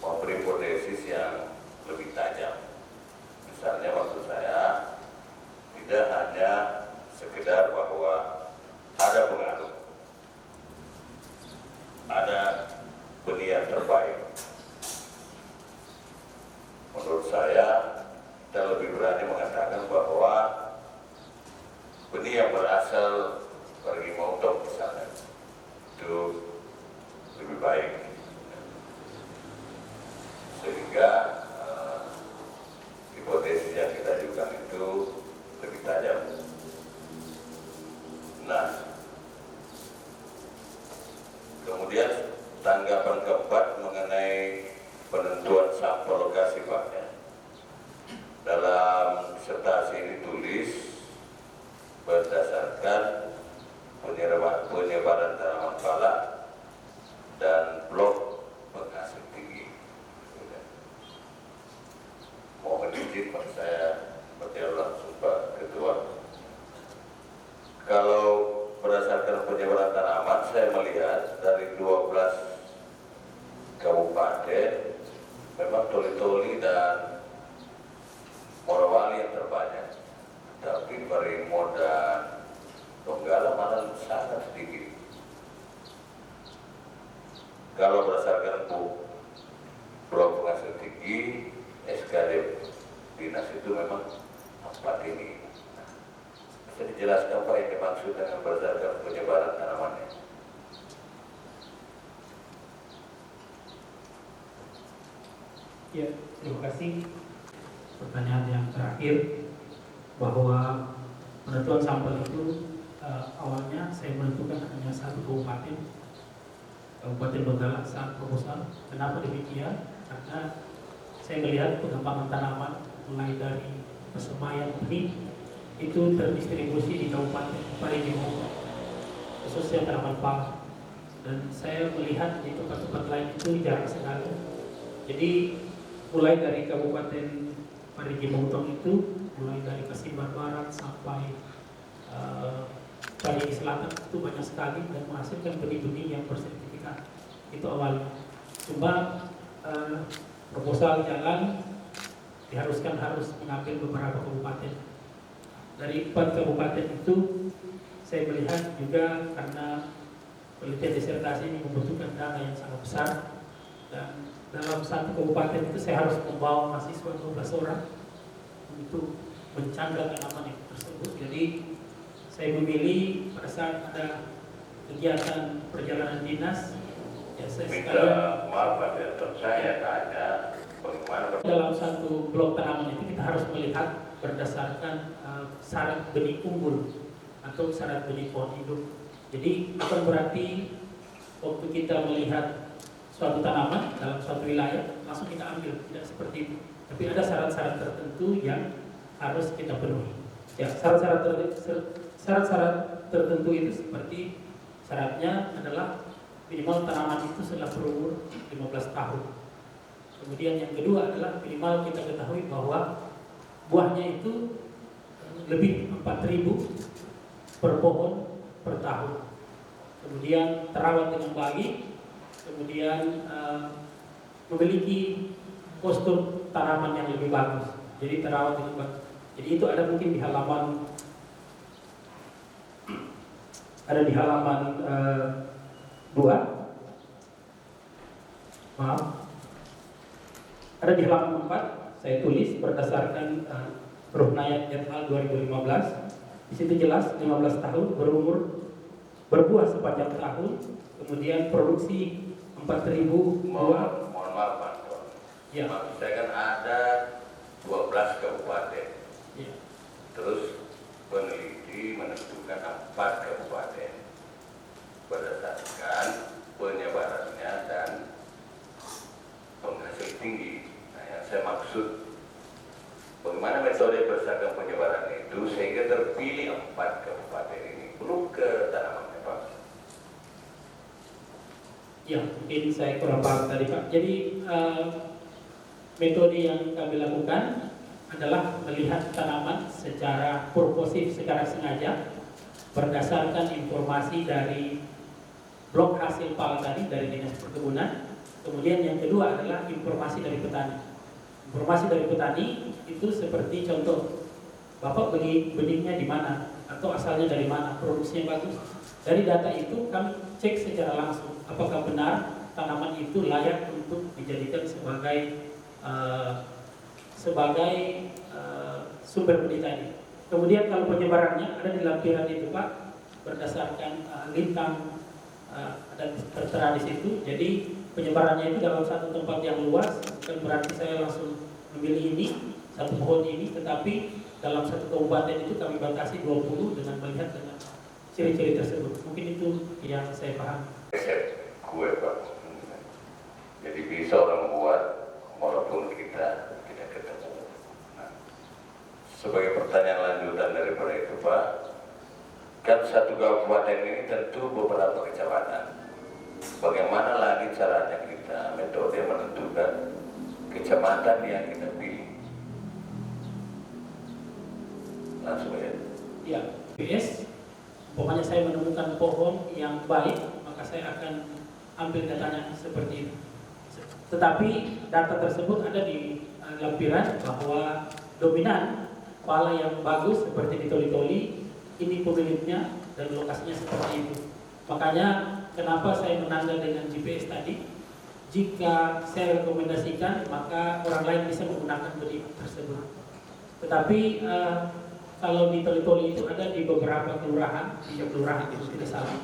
memberi hipotesis yang lebih tajam? Misalnya maksud saya tidak hanya sekedar bahwa ada pengaruh, ada penilaian terbaik, benih yang berasal dari motong misalnya itu lebih baik, sehingga hipotesis yang kita ajukan itu lebih tajam. Nah, kemudian tanggapan keempat mengenai penentuan sampel lokasi, Pak, ya. Dalam disertasi ini tulis berdasarkan penyebaran tanaman pala dan blok penghasil tinggi. Mohon izin Pak, saya bertanya langsung Pak Ketua. Kalau berdasarkan penyebaran tanaman, saya melihat dari 12 kabupaten memang Toli-Toli dan Morowali yang terbanyak, tapi Barimo dan Donggala malah sangat sedikit. Kalau berdasarkan blok penghasil tinggi, SKD dinas itu memang 4 ini. Bisa dijelaskan Pak yang dimaksud dengan berdasarkan penyebaran tanamannya? Ya, terima kasih. Pertanyaan yang terakhir, bahwa penentuan sampel itu awalnya saya menentukan hanya satu kabupaten, Kabupaten Donggala saat proposal. Kenapa demikian? Karena saya melihat pengembangan tanaman mulai dari persemaian benih itu terdistribusi di Kabupaten Parigi Motong, khususnya tanaman pala. Dan saya melihat di tempat-tempat lain itu jarang sekali. Jadi mulai dari Kabupaten Parigi Motong itu, mulai dari Kasimbar Barat sampai Parigi Selatan itu banyak sekali dan menghasilkan benih-benih yang bersertifikat. Itu awalnya. Cuma proposal jalan diharuskan harus mengambil beberapa kabupaten. Dari 4 kabupaten itu saya melihat juga karena penelitian disertasi ini membutuhkan dana yang sangat besar, dan dalam satu kabupaten itu saya harus membawa mahasiswa 12 orang untuk mencanggal tanaman itu tersebut. Jadi saya memilih pada saat ada kegiatan perjalanan dinas, ya saya sekalian Maaf Pak Direktur, saya tanya bagaimana dalam satu blok tanaman itu kita harus melihat berdasarkan syarat benih unggul atau syarat benih pohon hidup. Jadi bukan berarti waktu kita melihat suatu tanaman dalam suatu wilayah langsung kita ambil, tidak seperti itu. Tapi ada syarat-syarat tertentu yang harus kita penuhi. Ya, syarat-syarat tertentu itu seperti syaratnya adalah minimal tanaman itu sudah berumur 15 tahun. Kemudian yang kedua adalah minimal kita ketahui bahwa buahnya itu lebih 4.000 per pohon per tahun. Kemudian terawat dengan baik, kemudian memiliki postur tanaman yang lebih bagus. Jadi terawat dengan baik. Jadi itu ada mungkin di halaman 2. Maaf. Ada di halaman 4 saya tulis berdasarkan Ruhnayat et al. 2015. Di situ jelas 15 tahun berbuah sepanjang tahun, kemudian produksi 4.000 buah. Mohon maaf Pak. Ya. Maksud saya kan ada 12 kabupaten. Ya. Terus peneliti menentukan 4 kabupaten berdasarkan penyebarannya dan penghasil tinggi. Nah, yang saya maksud bagaimana metode berdasarkan penyebaran itu sehingga terpilih 4 kabupaten ini. Belum ke tanamannya Pak. Ya, mungkin saya kurang paham tadi Pak. Jadi metode yang kami lakukan adalah melihat tanaman secara purposif, secara sengaja berdasarkan informasi dari blok hasil pala tadi dari Dinas Perkebunan. Kemudian yang kedua adalah informasi dari petani. Informasi dari petani itu seperti contoh, Bapak beli benihnya di mana atau asalnya dari mana, produksinya bagus. Dari data itu kami cek secara langsung apakah benar tanaman itu layak untuk dijadikan sebagai sumber benih tadi. Kemudian kalau penyebarannya ada di lampiran itu Pak, berdasarkan lintang ada tertera di situ. Jadi penyebarannya itu dalam satu tempat yang luas, bukan berarti saya langsung memilih ini satu pohon ini, tetapi dalam satu kabupaten itu kami batasi 20 dengan melihat dengan ciri-ciri tersebut. Mungkin itu yang saya paham. Resep kue Pak. Jadi bisa orang buat walaupun kita tidak ketemu. Nah, sebagai pertanyaan lanjutan daripada itu Pak, kan satu kabupaten ini tentu beberapa kecamatan. Bagaimana lagi caranya kita metode menentukan kecamatan yang kita pilih? Langsung ya. Ya, PS. Pokoknya saya menemukan pohon yang baik, maka saya akan ambil datanya seperti itu. Tetapi data tersebut ada di lampiran bahwa dominan pala yang bagus seperti di Toli-Toli, ini pemiliknya dan lokasinya seperti itu. Makanya kenapa saya menanggal dengan GPS tadi, jika saya rekomendasikan maka orang lain bisa menggunakan benih tersebut. Tetapi kalau di Toli-Toli itu ada di beberapa kelurahan, 3 kelurahan itu tidak salah.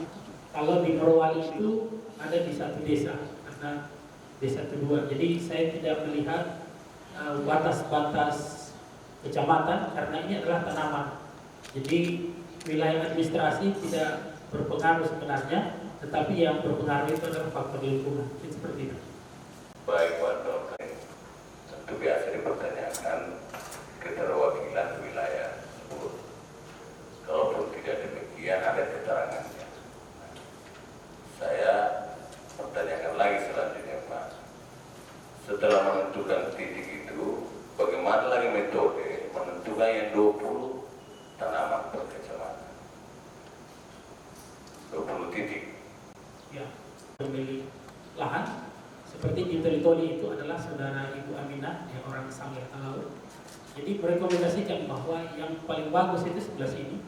Kalau di Morowali itu ada di satu desa, karena desa kedua. Jadi saya tidak melihat batas-batas kecamatan karena ini adalah tanaman. Jadi wilayah administrasi tidak berpengaruh sebenarnya, tetapi yang berpengaruh itu adalah faktor lingkungan. Seperti itu. Baik Pak Dokter, tentu biasa dipertanyakan keterwakilan wilayah tersebut. Kalaupun tidak demikian ada keterangannya. Saya pertanyakan lagi selanjutnya Pak. Setelah menentukan titik itu, bagaimana lagi metode menentukan yang 20 tanaman per kecamatan? 20 titik. Ya, pemilik lahan seperti di Toli-Toli itu adalah saudara Ibu Aminah yang orang Sangir Talaut. Jadi merekomendasikan bahwa yang paling bagus itu sebelah sini,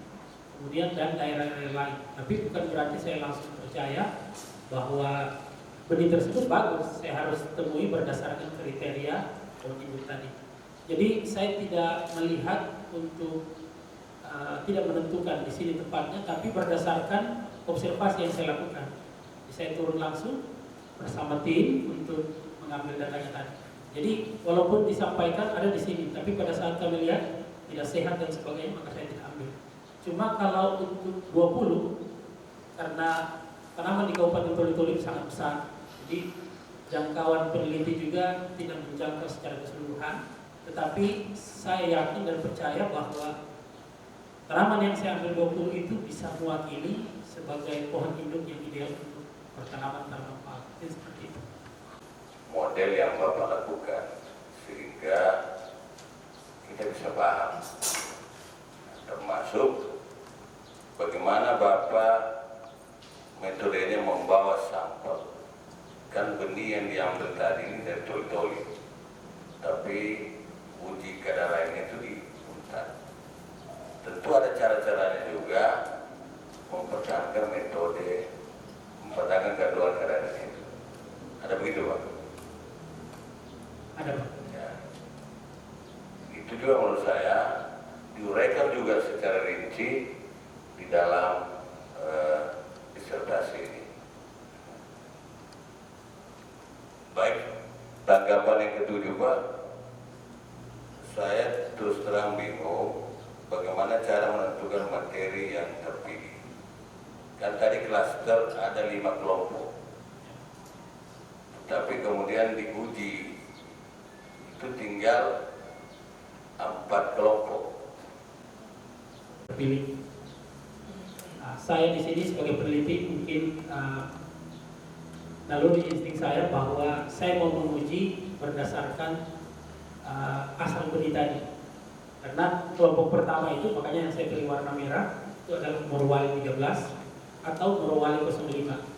kemudian dan daerah-daerah lain. Tapi bukan berarti saya langsung percaya bahwa benih tersebut bagus. Saya harus temui berdasarkan kriteria pohon induk tadi. Jadi saya tidak melihat untuk tidak menentukan di sini tempatnya, tapi berdasarkan observasi yang saya lakukan. Jadi saya turun langsung bersama tim untuk mengambil datanya tadi. Jadi walaupun disampaikan ada di sini, tapi pada saat kami lihat tidak sehat dan sebagainya, maka saya tidak ambil. Cuma kalau untuk 20, karena tanaman di Kabupaten Toli-Toli sangat besar, jadi jangkauan peneliti juga tidak menjangkau secara keseluruhan. Tetapi saya yakin dan percaya bahwa tanaman yang saya ambil 20 itu bisa mewakili sebagai pohon induk yang ideal untuk pertanaman-tanaman pala. Seperti itu. Model yang Bapak lakukan sehingga kita bisa paham, termasuk bagaimana Bapak metodenya membawa sampel. Kan benih yang diambil tadi ini dari Toli-Toli, tapi uji kadar lainnya itu di Untan. Tentu ada cara-caranya juga mempertahankan metode, mempertahankan kandungan kadar itu. Ada begitu Pak? Ada Pak. Ya. Itu juga menurut saya diuraikan juga secara rinci di dalam disertasi ini. Baik, tanggapan yang ketujuh Pak, saya terus terang bingung bagaimana cara menentukan materi yang terpilih. Kan tadi klaster ada 5 kelompok, tapi kemudian diuji itu tinggal 4 kelompok. Terpilih. Saya di sini sebagai peneliti mungkin lalu di insting saya bahwa saya mau menguji berdasarkan asal benih tadi. Karena kelompok pertama itu, makanya yang saya pilih warna merah itu adalah Morowali 13 atau Morowali 05.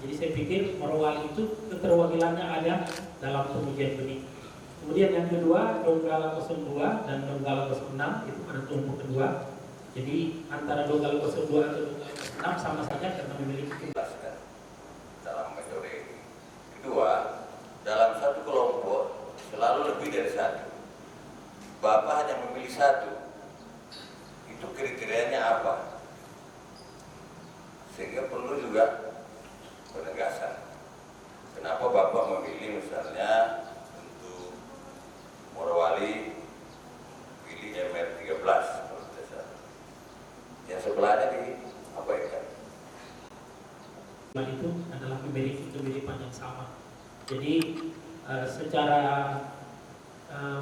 Jadi saya pikir Morowali itu keterwakilannya ada dalam pengujian benih. Kemudian yang kedua Donggala 02 dan Donggala 06 itu pada kelompok kedua. Jadi antara Donggala 02 atau Donggala 06 sama saja karena memiliki Dalam metode ini. Kedua, dalam satu kelompok selalu lebih dari satu. Bapak hanya memilih satu. Itu kriteria sehingga perlu juga penegasan. Kenapa Bapak memilih misalnya untuk Morowali pilih MR13 kalau tidak salah. Yang sebelahnya di apa ya kan? Itu adalah memiliki kemiripan yang sama. Jadi secara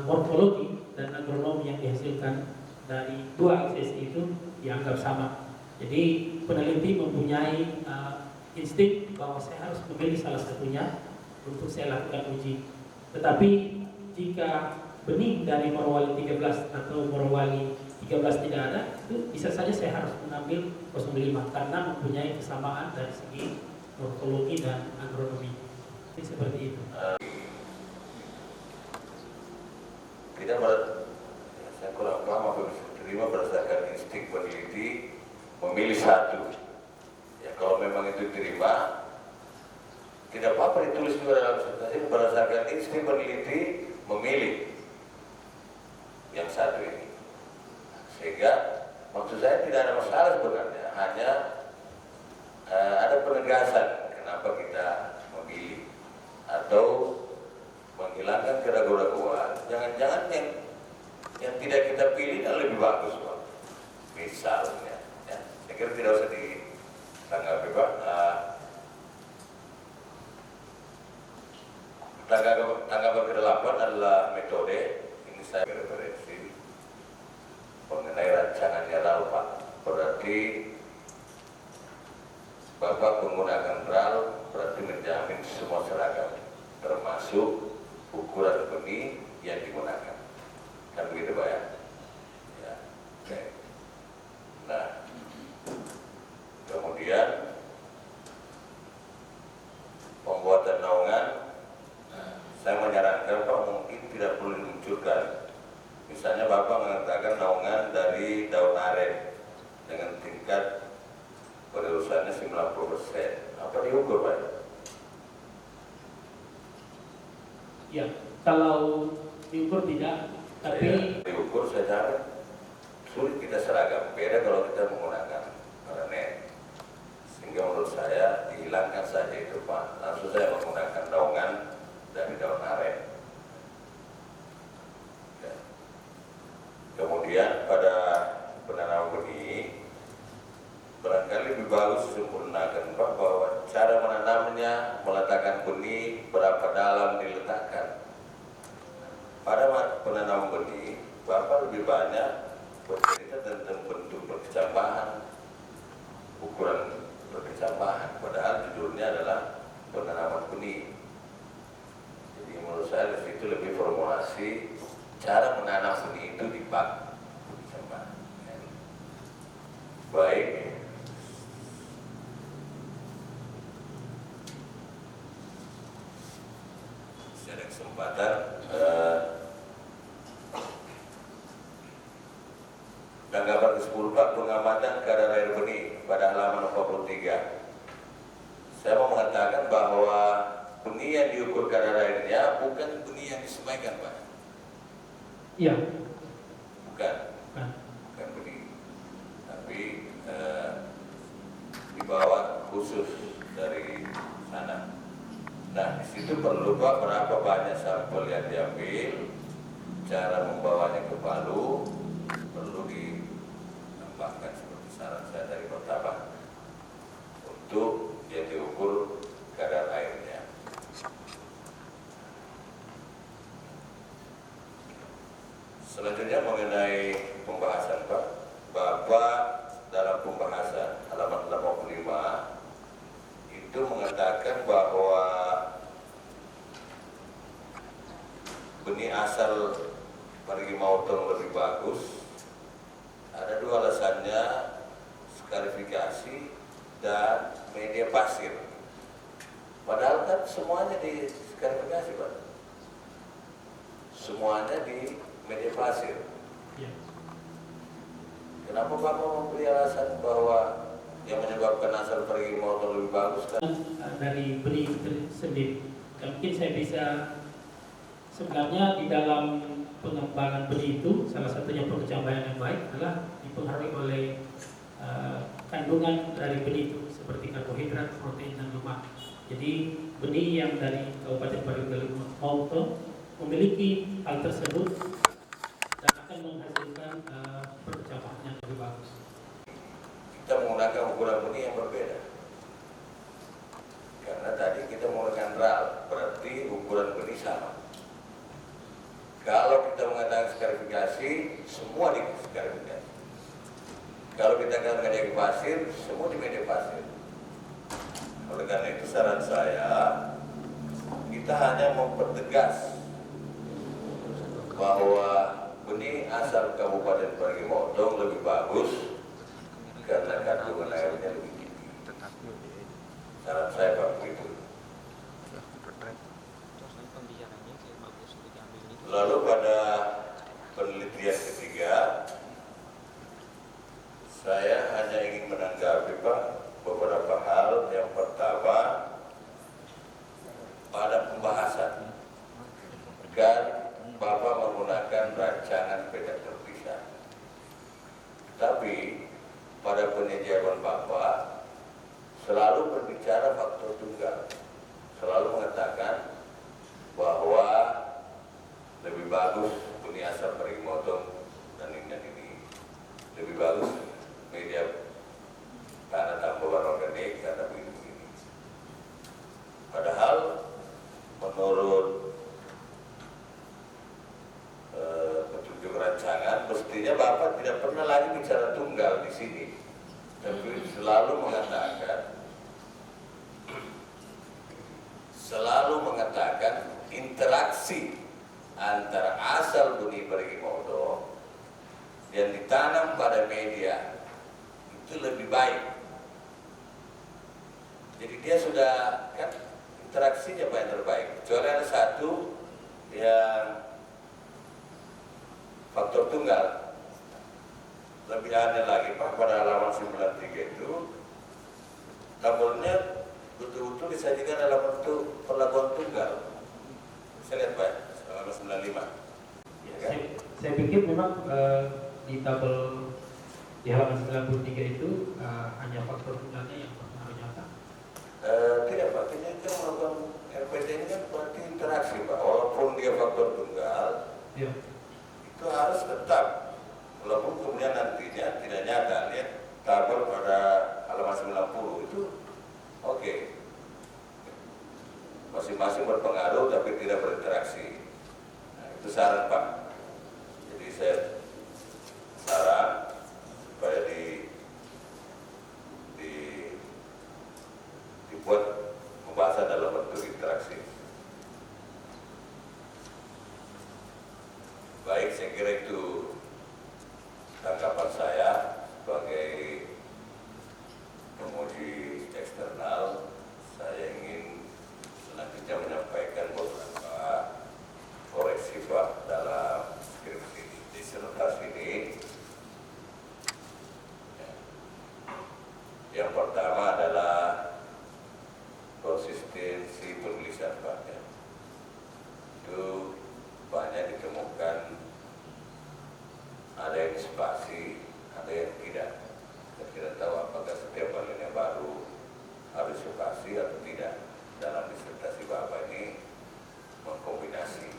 morfologi dan agronomi yang dihasilkan dari dua akses itu dianggap sama. Jadi peneliti mempunyai insting bahwa saya harus memilih salah satunya untuk saya lakukan uji. Tetapi jika benih dari Morowali 13 atau Morowali 13 tidak ada, itu bisa saja saya harus mengambil 05 karena mempunyai kesamaan dari segi morfologi dan agronomi. Jadi seperti itu. Tidak saya kurang paham apa bisa diterima berdasarkan insting peneliti memilih satu. Ya kalau memang itu diterima, tidak apa-apa ditulis juga dalam presentasi berdasarkan insting peneliti memilih yang satu ini. Sehingga maksud saya tidak ada masalah sebenarnya, hanya ada penegasan kenapa kita memilih atau menghilangkan keraguan-keraguan. Jangan-jangan yang tidak kita pilih yang lebih bagus, Pak. Misalnya, ya. Saya kira tidak usah ditanggapi, Pak. Tanggapan ke-8 adalah metode. Ini saya referensi mengenai rancangannya RAL, Pak. Berarti Bapak menggunakan RAL berarti menjamin semua seragam, termasuk ukuran benih yang digunakan. Kan begitu, Pak ya? Ya. Oke. Nah, kemudian pembuatan naungan, saya menyarankan Pak mungkin tidak perlu dimunculkan. Misalnya Bapak mengatakan naungan dari daun aren dengan tingkat penerusannya 90%. Apa diukur, Pak? Ya, kalau diukur tidak, tapi diukur secara sulit kita seragam. Beda kalau kita menggunakan net. Sehingga menurut saya dihilangkan saja itu, Pak. Langsung saya menggunakan naungan dari daun aren. Ya. Kemudian pada penanaman benih barangkali lebih bagus sempurnakan, Pak, bahwa cara menanamnya, meletakkan benih, berapa dalam diletakkan. Pada penanaman benih, Bapak lebih banyak bercerita tentang bentuk berkecambahan, ukuran berkecambahan, padahal judulnya adalah penanaman benih. Jadi menurut saya di situ lebih formulasi cara menanam benih itu di bak berkecambahan. Baik. Ada kesempatan tanggapan ke-10, Pak, pengamatan kadar air benih pada halaman 43. Saya mau mengatakan bahwa benih yang diukur kadar airnya bukan benih yang disemaikan, Pak. iya, Bukan kan. benih, tapi dibawa khusus dari sana. Nah, di situ perlu, Pak, berapa banyak sampel yang diambil, cara membawanya ke Palu, perlu ditambahkan seperti saran saya dari pertama untuk yang diukur kadar airnya. Selanjutnya mengenai pembahasan, Pak. Bapak dalam pembahasan halaman 85 itu mengatakan bahwa benih asal Parigi Motong lebih bagus. Ada dua alasannya, skarifikasi dan media pasir. Padahal kan semuanya di skarifikasi, Pak. Semuanya di media pasir. Ya. Kenapa Bapak memberi alasan bahwa yang menyebabkan asal Parigi Motong lebih bagus kan? Dari benih itu sendiri. Dan mungkin saya bisa, sebenarnya di dalam pengembangan benih itu salah satunya pengembangan yang baik adalah dipengaruhi oleh kandungan dari benih itu seperti karbohidrat, protein, dan lemak. Jadi benih yang dari Kabupaten Parigi Motong memiliki hal tersebut dan akan menghasilkan percampuran yang lebih bagus. Kita menggunakan ukuran benih yang berbeda. Karena tadi kita menggunakan RAL, berarti ukuran benih sama. Kalau kita mengadakan skarifikasi, semua diskarifikasi. Kalau kita akan media pasir, semua di media pasir. Oleh karena itu saran saya, kita hanya mempertegas bahwa benih asal Kabupaten Parigi Motong lebih bagus karena kandungan airnya lebih tinggi. Saran saya Pak begitu. Lalu pada penelitian ketiga, saya hanya ingin menanggapi Pak beberapa hal. Yang pertama, pada pembahasan kan Bapak menggunakan rancangan peta terpisah. Tapi pada peninjauan Bapak selalu berbicara faktor tunggal, selalu mengatakan bahwa lebih bagus benih asal Parigi Motong dan ini lebih bagus media tanah tambahan organik karena begini. Padahal menurut petunjuk rancangan mestinya Bapak tidak pernah lagi bicara tunggal di sini, tapi selalu mengatakan interaksi antara asal benih Parigi Motong yang ditanam pada media itu lebih baik. Jadi dia sudah kan interaksinya paling terbaik. Kecuali ada satu yang faktor tunggal. Lebih aneh lagi Pak, pada halaman 93 itu tabelnya betul-betul disajikan dalam bentuk perlakuan tunggal. Saya lihat Pak, halaman 95. Ya, kan? Saya pikir memang di tabel di halaman 93 itu hanya faktor tunggalnya yang berpengaruh nyata. Tidak Pak, kita melakukan RPT ini kan berarti interaksi Pak. Walaupun dia faktor tunggal, Ya. itu harus tetap. Walaupun kemudian nantinya tidak nyata, lihat tabel pada halaman 90 itu oke. Masing-masing berpengaruh tapi tidak berinteraksi. Nah, itu saran Pak. Jadi saya saran supaya dibuat pembahasan dalam bentuk interaksi. Baik, saya kira itu tanggapan saya sebagai penguji eksternal. Saya ingin selanjutnya menyampaikan beberapa koreksi Pak dalam skripsi disertasi ini. Yang pertama adalah konsistensi penulisan Pak. Itu banyak ditemukan ada yang spasi, ada yang tidak. Saya tidak tahu apakah setiap alinea baru harus spasi atau tidak. Dalam disertasi Bapak ini mengkombinasi.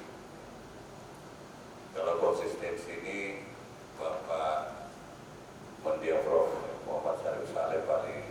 Kalau konsistensi ini Bapak mendiang Prof. Muhammad Syarif Saleh paling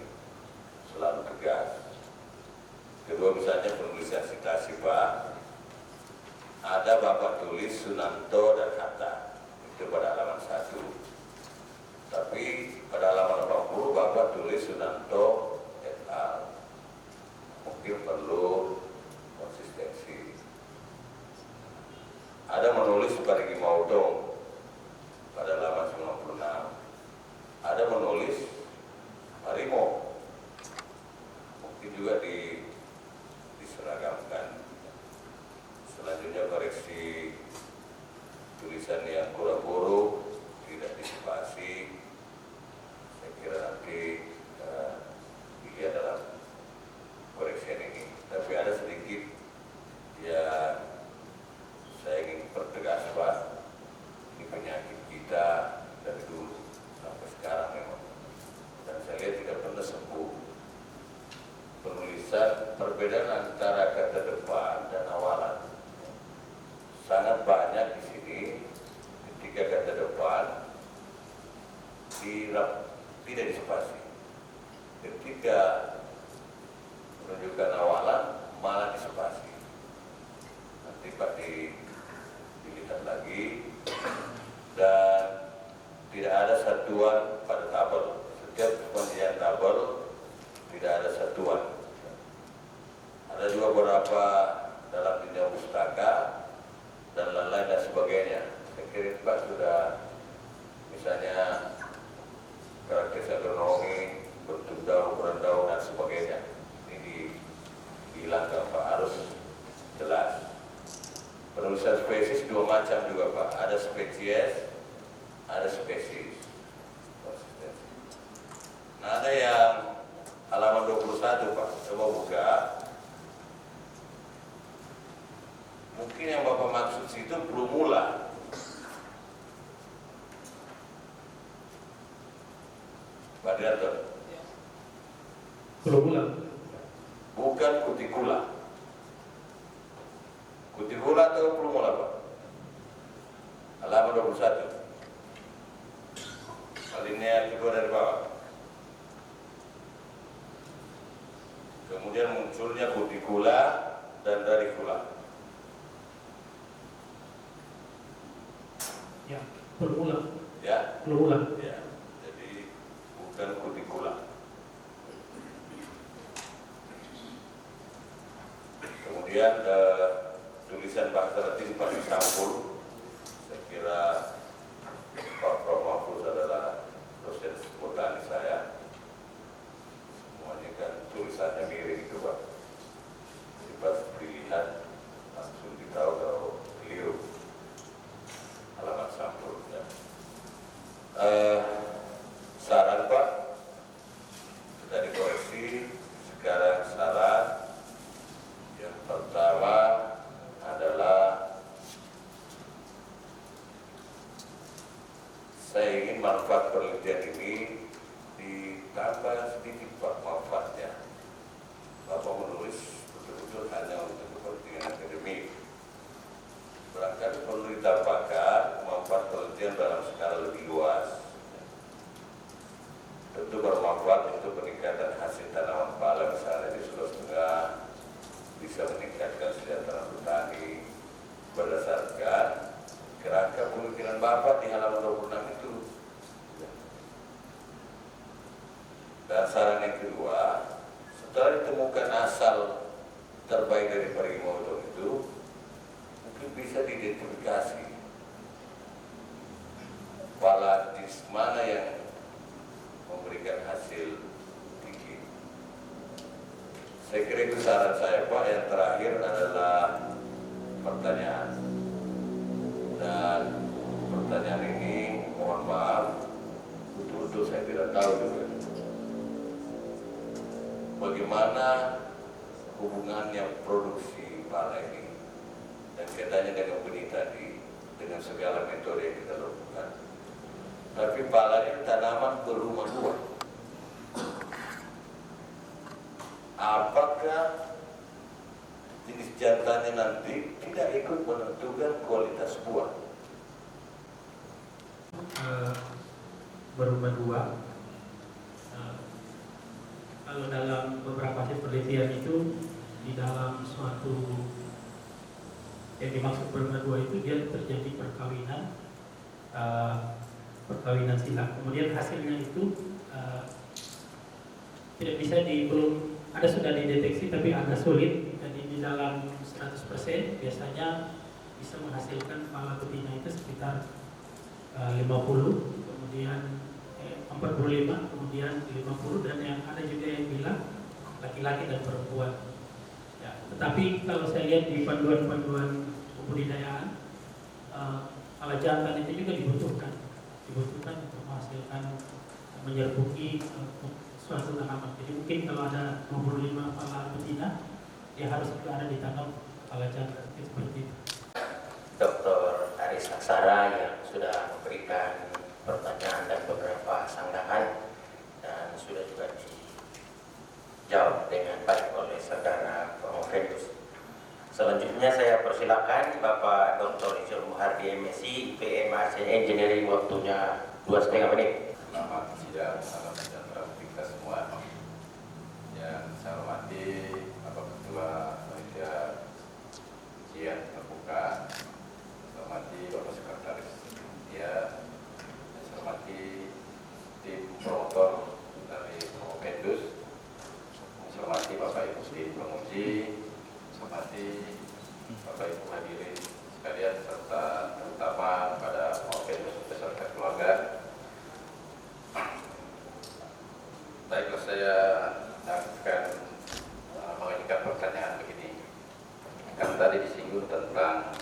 tulisan perbedaan antara kata depan dan awalan. Sangat banyak di sini ketika kata depan tidak dispasi. Ketika menunjukkan awalan malah dispasi. Nanti Pak dilihat lagi, dan tidak ada satuan pada tabel. Setiap penyajian tabel tidak ada satuan. Ada juga beberapa dalam dunia pustaka dan lain-lain dan sebagainya. Saya kira Pak sudah, misalnya karakteristik agronomi, bentuk daun, ukuran daun dan sebagainya. Ini dihilangkan Pak, harus jelas. Penulisan spesies dua macam juga Pak, ada spesies, ada spesies. Nah, ada yang halaman 21 Pak, coba buka. Mungkin yang Bapak maksud situ plumula. Pak Direktur. Plumula. Bukan kutikula. Kutikula atau plumula Pak? Halaman 21. Alinea kedua dari bawah. Kemudian munculnya kutikula dan radicula. Ya, plumula. Ya, Plumula. ya. Jadi bukan kutikula. Kemudian tulisan bahasa Latin pasti campur. Saya kira Pak Prof Mahfuz adalah dosen botani saya. Semuanya kan tulisannya miring itu Pak. Jadi pas dilihat langsung ditahu kalau keliru. Halaman campur. Ya. Saran Pak sudah dikoreksi. Sekarang saran yang pertama adalah saya ingin manfaat penelitian ini ditambah sedikit Pak manfaatnya. Bapak menulis betul-betul hanya untuk kepentingan akademik. Barangkali perlu ditambahkan manfaat penelitian dalam skala lebih luas. Tentu bermanfaat untuk peningkatan hasil tanaman pala, misalnya di Sulawesi Tengah, bisa meningkatkan kesejahteraan petani berdasarkan kerangka pemikiran Bapak di halaman 26 itu. Dan saran yang kedua, setelah ditemukan asal terbaik dari Parigimotong itu, mungkin bisa diidentifikasi pala jenis mana yang memberikan hasil tinggi. Saya kira itu saran saya Pak. Yang terakhir adalah pertanyaan. Dan pertanyaan ini mohon maaf, betul-betul saya tidak tahu juga. Bagaimana hubungannya produksi pala ini dan kaitannya dengan benih tadi dengan segala metode yang kita lakukan. Tapi pala ini tanaman berumah dua. Apakah jenis jantannya nanti tidak ikut menentukan kualitas buah? Berubah dua. Kalau dalam beberapa hasil penelitian itu, di dalam suatu yang dimaksud berubah dua itu dia terjadi perkawinan silang. Kemudian hasilnya itu tidak bisa belum ada sudah dideteksi tapi agak sulit. Jadi di dalam 100% biasanya bisa menghasilkan pala betina itu sekitar 50, kemudian 45, kemudian 50, dan yang ada juga yang bilang laki-laki dan perempuan. Ya, tetapi kalau saya lihat di panduan-panduan pembudidayaan, pala jantan itu juga dibutuhkan untuk menghasilkan menyerbuki suatu tanaman. Jadi mungkin kalau ada 25 pala betina, dia harus juga ada ditanam pala jantan seperti itu. Dr. Aris Aksara yang sudah memberikan pertanyaan dan beberapa sanggahan dan sudah juga dijawab dengan baik oleh saudara Promovendus. Selanjutnya saya persilakan Bapak Dr. Isyul Muhardi MSc, IPM Engineering, waktunya 2,5 menit. Selamat siang, salam sejahtera untuk kita semua. Yang saya hormati Bapak Ketua Panitia Ujian Terbuka, saya hormati Bapak Sekretaris Panitia, saya hormati tim promotor dari Promovendus, saya hormati Bapak Ibu tim penguji, saya hormati Bapak Ibu hadirin sekalian, serta terutama pada Promovendus beserta keluarga. Baiklah, saya akan mengajukan pertanyaan begini. Kan tadi disinggung tentang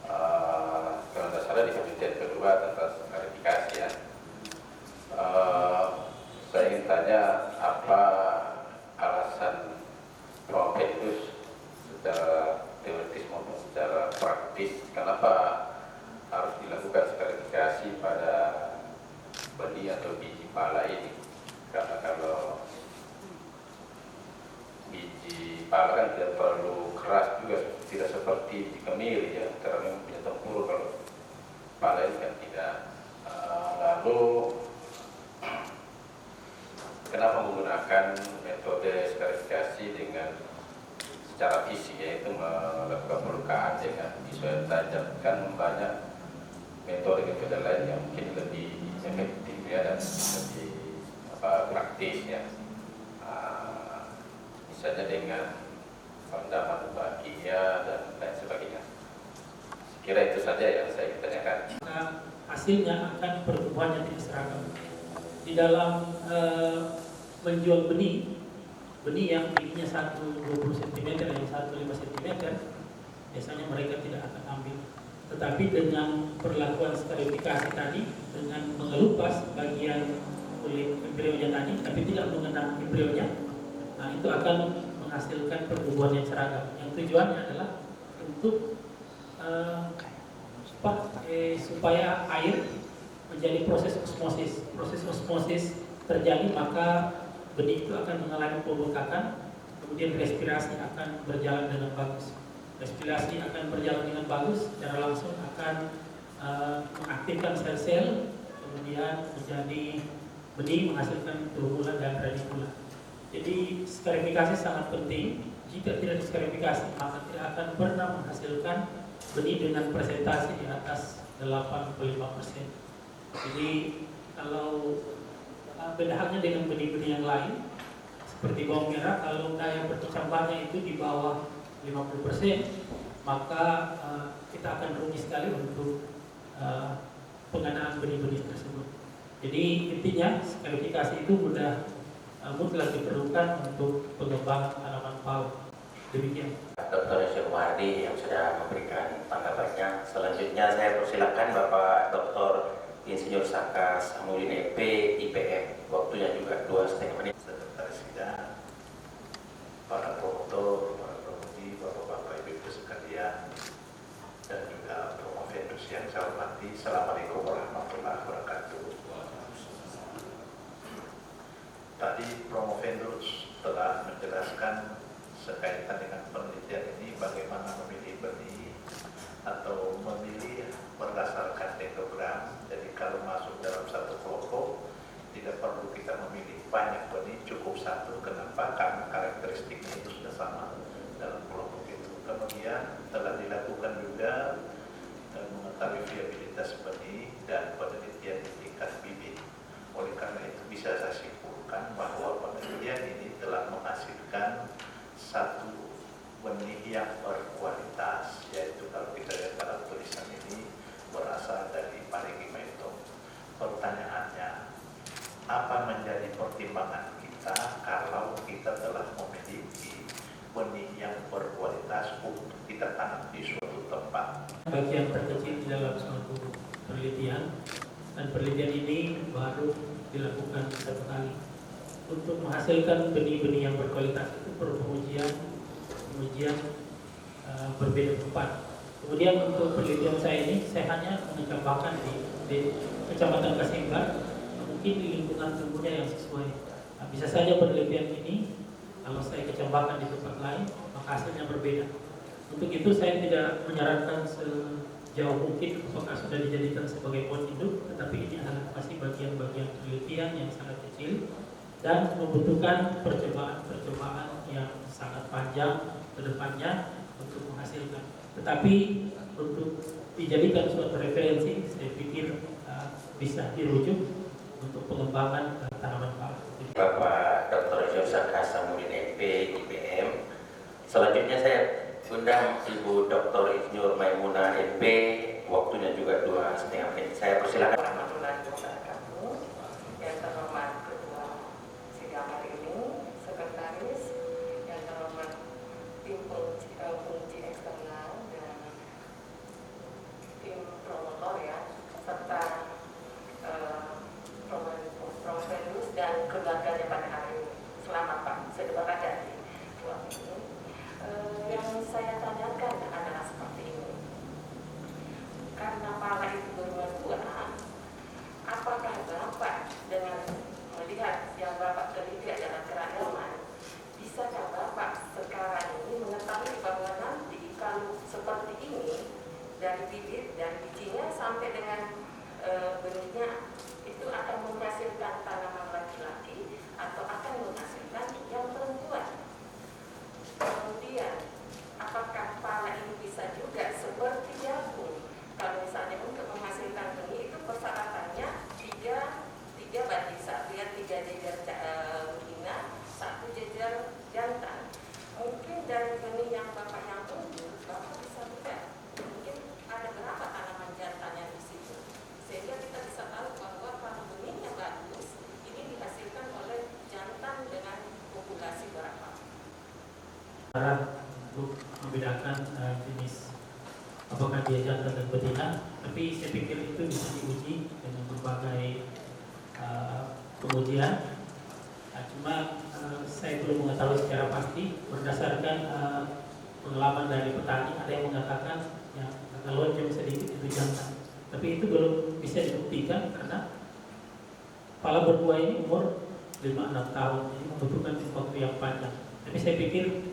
kalau tidak salah di penelitian kedua tentang klarifikasi ya. Saya ingin tanya apa alasan Promovendus secara teoritis maupun secara praktis kenapa harus dilakukan klarifikasi pada benih atau biji pala ini? Karena kalau biji pala kan tidak terlalu keras juga, tidak seperti biji kemiri ya, karena memang punya tempurung. Kalau pala ini kan tidak. Lalu kenapa menggunakan metode klarifikasi dengan secara fisik, yaitu melakukan pelukaan dengan pisau yang tajam? Kan banyak metode lain yang mungkin lebih efektif ya dan lebih praktis ya, misalnya dengan pendapat bahagia dan lain sebagainya. Sekira itu saja yang saya ingin tanyakan. Hasilnya akan pertumbuhannya tidak seragam. Di dalam menjual benih yang tingginya 120 cm yang 105 cm, biasanya mereka tidak akan ambil. Tetapi dengan perlakuan klarifikasi tadi, dengan mengelupas bagian kulit embrionya tadi, tapi tidak mengenang embrionya, nah itu akan menghasilkan pertumbuhan yang seragam. Yang tujuannya adalah untuk supaya air menjadi proses osmosis terjadi, maka benih itu akan mengalami pembengkakan, kemudian respirasi akan berjalan dengan bagus. Respirasi akan berjalan dengan bagus, secara langsung akan mengaktifkan sel-sel, kemudian menjadi benih menghasilkan tubulan dan radikula. Jadi klarifikasi sangat penting. Jika tidak diklarifikasi, maka tidak akan pernah menghasilkan benih dengan presentasi di atas 85%. Jadi kalau beda halnya dengan benih-benih yang lain, seperti bawang merah, kalau daya pertumbuhannya itu di bawah 50%, maka kita akan rugi sekali untuk pengadaan benih-benih tersebut. Jadi intinya klarifikasi itu mutlak diperlukan untuk pengembangan tanaman PAU. Demikian. Dr. Isyul Muhardi yang sudah memberikan tanggapannya. Selanjutnya saya persilakan Bapak Dr. Insinyur Saka Samudin EP, IPM. Waktunya juga 2,5 menit. Sekretaris Bidang, para promotor, para penguji, bapak-bapak, ibu-ibu sekalian, dan juga Promovendus yang saya hormati. Assalamualaikum warahmatullahi wabarakatuh. Tadi Promovendus telah menjelaskan sekaitan dengan penelitian ini bagaimana memilih benih atau memilih berdasarkan dendrogram. Jadi kalau masuk dalam satu kelompok tidak perlu kita memilih banyak benih, cukup satu. Kenapa? Karena karakteristiknya itu sudah sama dalam kelompok itu. Kemudian telah dilakukan juga mengetahui viabilitas benih dan penelitian di tingkat bibit. Oleh karena itu bisa saya simpulkan bahwa penelitian ini telah menghasilkan satu benih yang berkualitas, yaitu kalau kita lihat dalam tulisan ini berasal dari Parenchymatome. Pertanyaannya, apa menjadi pertimbangan kita kalau kita telah memiliki benih yang berkualitas untuk kita tanam di suatu tempat? Bagian terkecil di dalam suatu penelitian, dan penelitian ini baru dilakukan satu kali. Untuk menghasilkan benih-benih yang berkualitas itu perlu pengujian berbeda tempat. Kemudian untuk penelitian saya ini, saya hanya menambahkan di Kecamatan Kasembar, mungkin di lingkungan tumbuhnya yang sesuai. Nah, bisa saja penelitian ini kalau saya kembangkan di tempat lain, maka hasilnya berbeda. Untuk itu saya tidak menyarankan sejauh mungkin apakah sudah dijadikan sebagai pohon induk, tetapi ini adalah masih bagian-bagian penelitian yang sangat kecil dan membutuhkan percobaan yang sangat panjang ke depannya untuk menghasilkan. Tetapi untuk dijadikan suatu referensi, saya pikir bisa dirujuk untuk pengembangan tanaman pala. Bapak Dr. Yosef Hasanuddin MP, IPM. Selanjutnya saya undang Ibu Dr. Insinyur Maimunah MP, waktunya juga 2,5 menit. Saya persilakan. Warahmatullahi wabarakatuh. Yang terhormat Ketua sidang hari ini, Sekretaris, yang terhormat tim penguji eksternal dan tim promotor ya, serta Promovendus dan keluarganya pada hari ini. Selamat Pak, saya berada di ruang ini. Yang saya tanyakan adalah seperti ini. Karena pala itu berdua-dua, apakah Bapak dengan melihat yang Bapak teliti adalah keragaman, bisakah Bapak sekarang ini mengetahui bahwa nanti kalau seperti ini dari bibit dan bijinya sampai dengan benihnya itu akan menghasilkan tanaman laki-laki atau akan menghasilkan yang perempuan? Kemudian, apakah pala ini bisa juga seperti jagung? Kalau misalnya untuk menghasilkan benih itu persyaratannya tiga bagi satu ya, 3 jejer betina, 1 jejer jantan. Mungkin dari benih yang Bapak yang unggul, Bapak bisa lihat mungkin ada berapa tanaman jantannya di situ, sehingga kita bisa tahu bahwa kalau benihnya bagus, ini dihasilkan oleh jantan dengan populasi berapa. Untuk membedakan jenis apakah dia jantan dan betina, tapi saya pikir itu bisa diuji dengan berbagai pengujian. Cuma saya belum mengetahui secara pasti berdasarkan pengalaman dari petani. Ada yang mengatakan yang lonjong sedikit itu jantan, tapi itu belum bisa dibuktikan karena pala berdua ini umur 5-6 tahun, jadi membutuhkan waktu yang panjang. Tapi saya pikir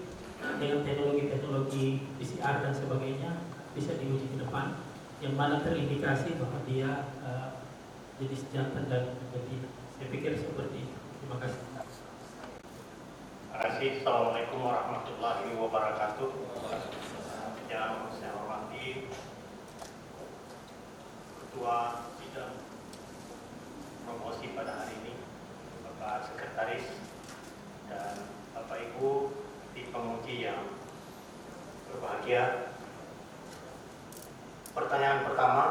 dengan teknologi PCR dan sebagainya bisa diuji ke depan, yang mana terindikasi bahwa dia jenis jantan dan betina. Saya pikir seperti itu. Terima kasih. Terima kasih. Assalamualaikum warahmatullahi wabarakatuh. Yang saya hormati Ketua Bidang Promosi pada hari ini, Bapak Sekretaris, dan Bapak Ibu tim penguji yang berbahagia. Pertanyaan pertama,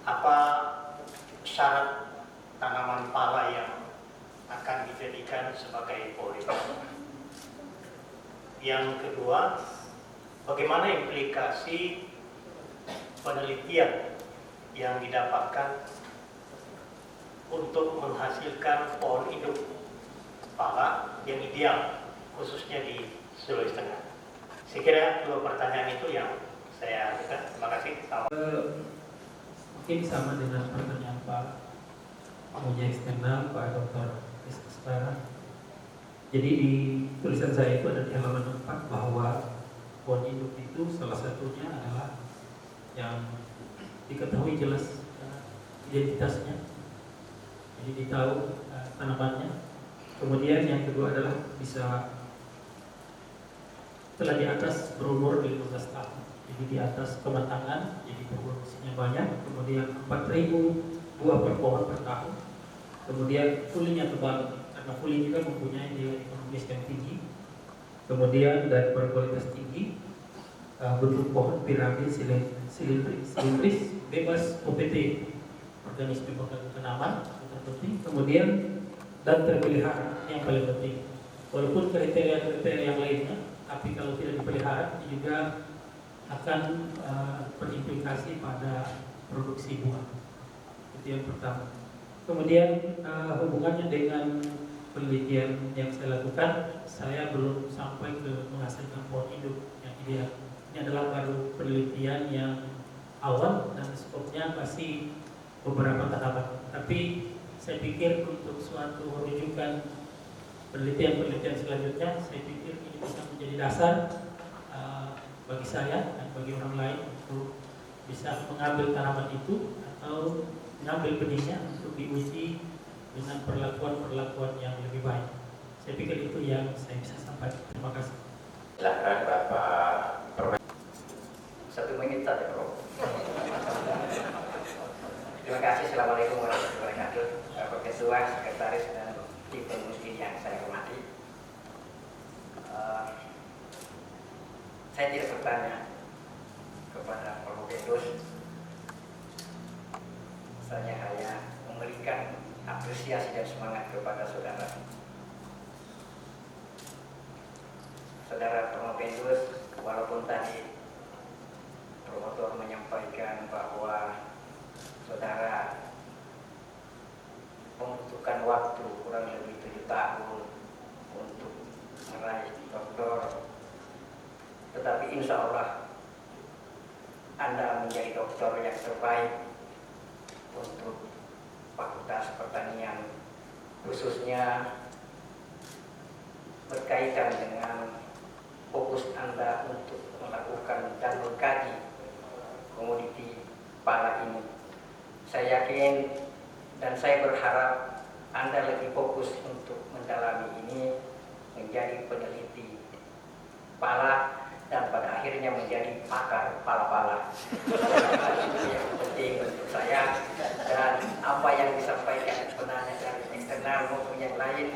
apa syarat tanaman pala yang akan dijadikan sebagai pohon? Yang kedua, bagaimana implikasi penelitian yang didapatkan untuk menghasilkan pohon induk pala yang ideal, khususnya di Sulawesi Tengah? Saya kira 2 pertanyaan itu yang saya ajukan. Terima kasih. Mungkin sama dengan pertanyaan Pak penguji eksternal Pak Dr. Sekarang. Jadi di tulisan saya itu ada di halaman 4 bahwa pohon induk itu salah satunya adalah yang diketahui jelas identitasnya, jadi ditahu tanamannya. Kemudian yang kedua adalah bisa telah di atas berumur 15 tahun, jadi di atas kematangan, jadi produksinya banyak. Kemudian 4.000 buah per pohon per tahun. Kemudian fulinya tebal, karena fuli juga mempunyai nilai ekonomis yang tinggi. Kemudian dari berkualitas tinggi, bentuk pohon piramid silindris, bebas OPT, organisme pengganti tanaman, yang penting. Kemudian dan terpelihara, yang paling penting. Walaupun kriteria yang lainnya, tapi kalau tidak dipelihara ini juga akan berimplikasi pada produksi buah. Itu yang pertama. Kemudian hubungannya dengan penelitian yang saya lakukan, saya belum sampai ke menghasilkan pohon induk yang ideal. Ini adalah baru penelitian yang awal dan skopnya masih beberapa tahapan. Tapi saya pikir untuk suatu rujukan penelitian-penelitian selanjutnya, saya pikir ini bisa menjadi dasar bagi saya dan bagi orang lain untuk bisa mengambil tanaman itu atau mengambil benihnya untuk diuji dengan perlakuan-perlakuan yang lebih baik. Saya pikir itu yang saya bisa sampaikan. Terima kasih. Silakan Bapak Profesor. 1 menit saja, Bro. Terima kasih. Assalamualaikum warahmatullahi wabarakatuh. Bapak Ketua, Sekretaris, dan tim pemuskin yang saya hormati. Saya tidak bertanya kepada Prof. Fendus. Saya hanya memberikan apresiasi dan semangat kepada saudara. Saudara Prof. Fendus, walaupun tadi promotor menyampaikan bahwa saudara membutuhkan waktu kurang lebih 7 tahun untuk meraih doktor, tetapi insya Allah Anda menjadi doktor yang terbaik untuk Fakultas Pertanian, khususnya berkaitan dengan fokus Anda untuk melakukan dan mengkaji komoditi pala ini. Saya yakin dan saya berharap Anda lebih fokus untuk mendalami ini, menjadi peneliti pala, dan pada akhirnya menjadi pakar pala-pala. Itu yang penting untuk saya, dan apa yang disampaikan penanya dari eksternal maupun yang lain,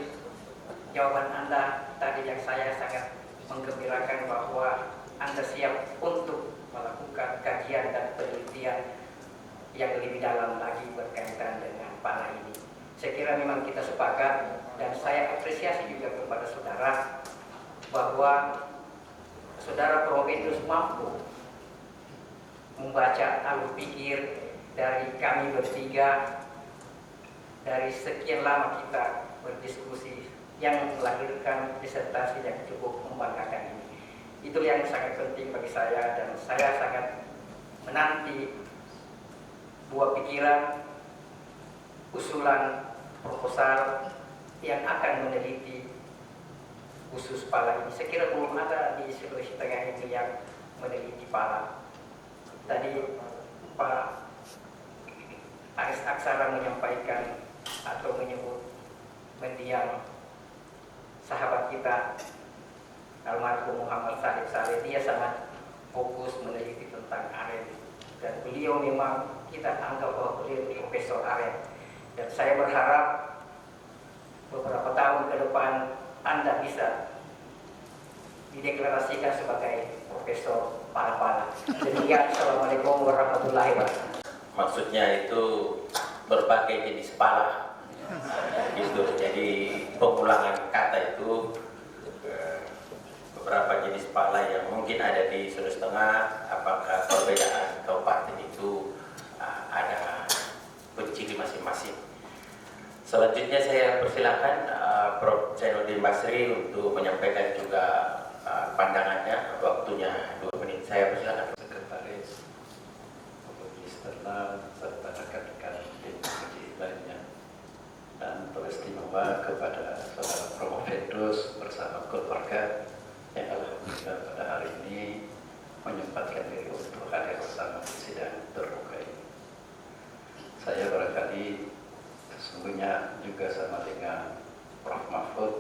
jawaban Anda tadi yang saya sangat menggembirakan bahwa Anda siap untuk melakukan kajian dan penelitian yang lebih dalam lagi berkaitan dengan pala ini. Saya kira memang kita sepakat, dan saya apresiasi juga kepada saudara bahwa saudara Prof. Fendus mampu membaca alur pikir dari kami bertiga, dari sekian lama kita berdiskusi yang melahirkan disertasi yang cukup membanggakan ini. Itu yang sangat penting bagi saya, dan saya sangat menanti buah pikiran, usulan proposal yang akan meneliti khusus pala ini. Saya kira belum ada di Sulawesi Tengah ini yang meneliti pala. Tadi Pak Aris Aksara menyampaikan atau menyebut mendiang sahabat kita almarhum Muhammad Saleh Saleh. Dia sangat fokus meneliti tentang aren, dan beliau memang kita anggap bahwa beliau Profesor Aren. Dan saya berharap beberapa tahun ke depan Anda bisa dideklarasikan sebagai Profesor Pala-Pala. Demikian, Assalamualaikum warahmatullahi wabarakatuh. Maksudnya itu berbagai jenis pala, gitu. Jadi pengulangan kata itu beberapa jenis pala yang mungkin ada di Sulawesi Tengah. Apakah perbedaan kabupaten itu ada ciri masing-masing. Selanjutnya saya persilakan Prof. Zainuddin Basri untuk menyampaikan juga pandangannya. Waktunya 2 menit. Saya persilakan. Sekretaris, Komisi Eksternal, serta rekan-rekan tim penguji lainnya, dan teristimewa kepada saudara Prof. Fendus bersama keluarga yang alhamdulillah pada hari ini menyempatkan diri untuk hadir bersama sidang terbuka ini. Saya barangkali sesungguhnya juga sama dengan Prof. Mahfud,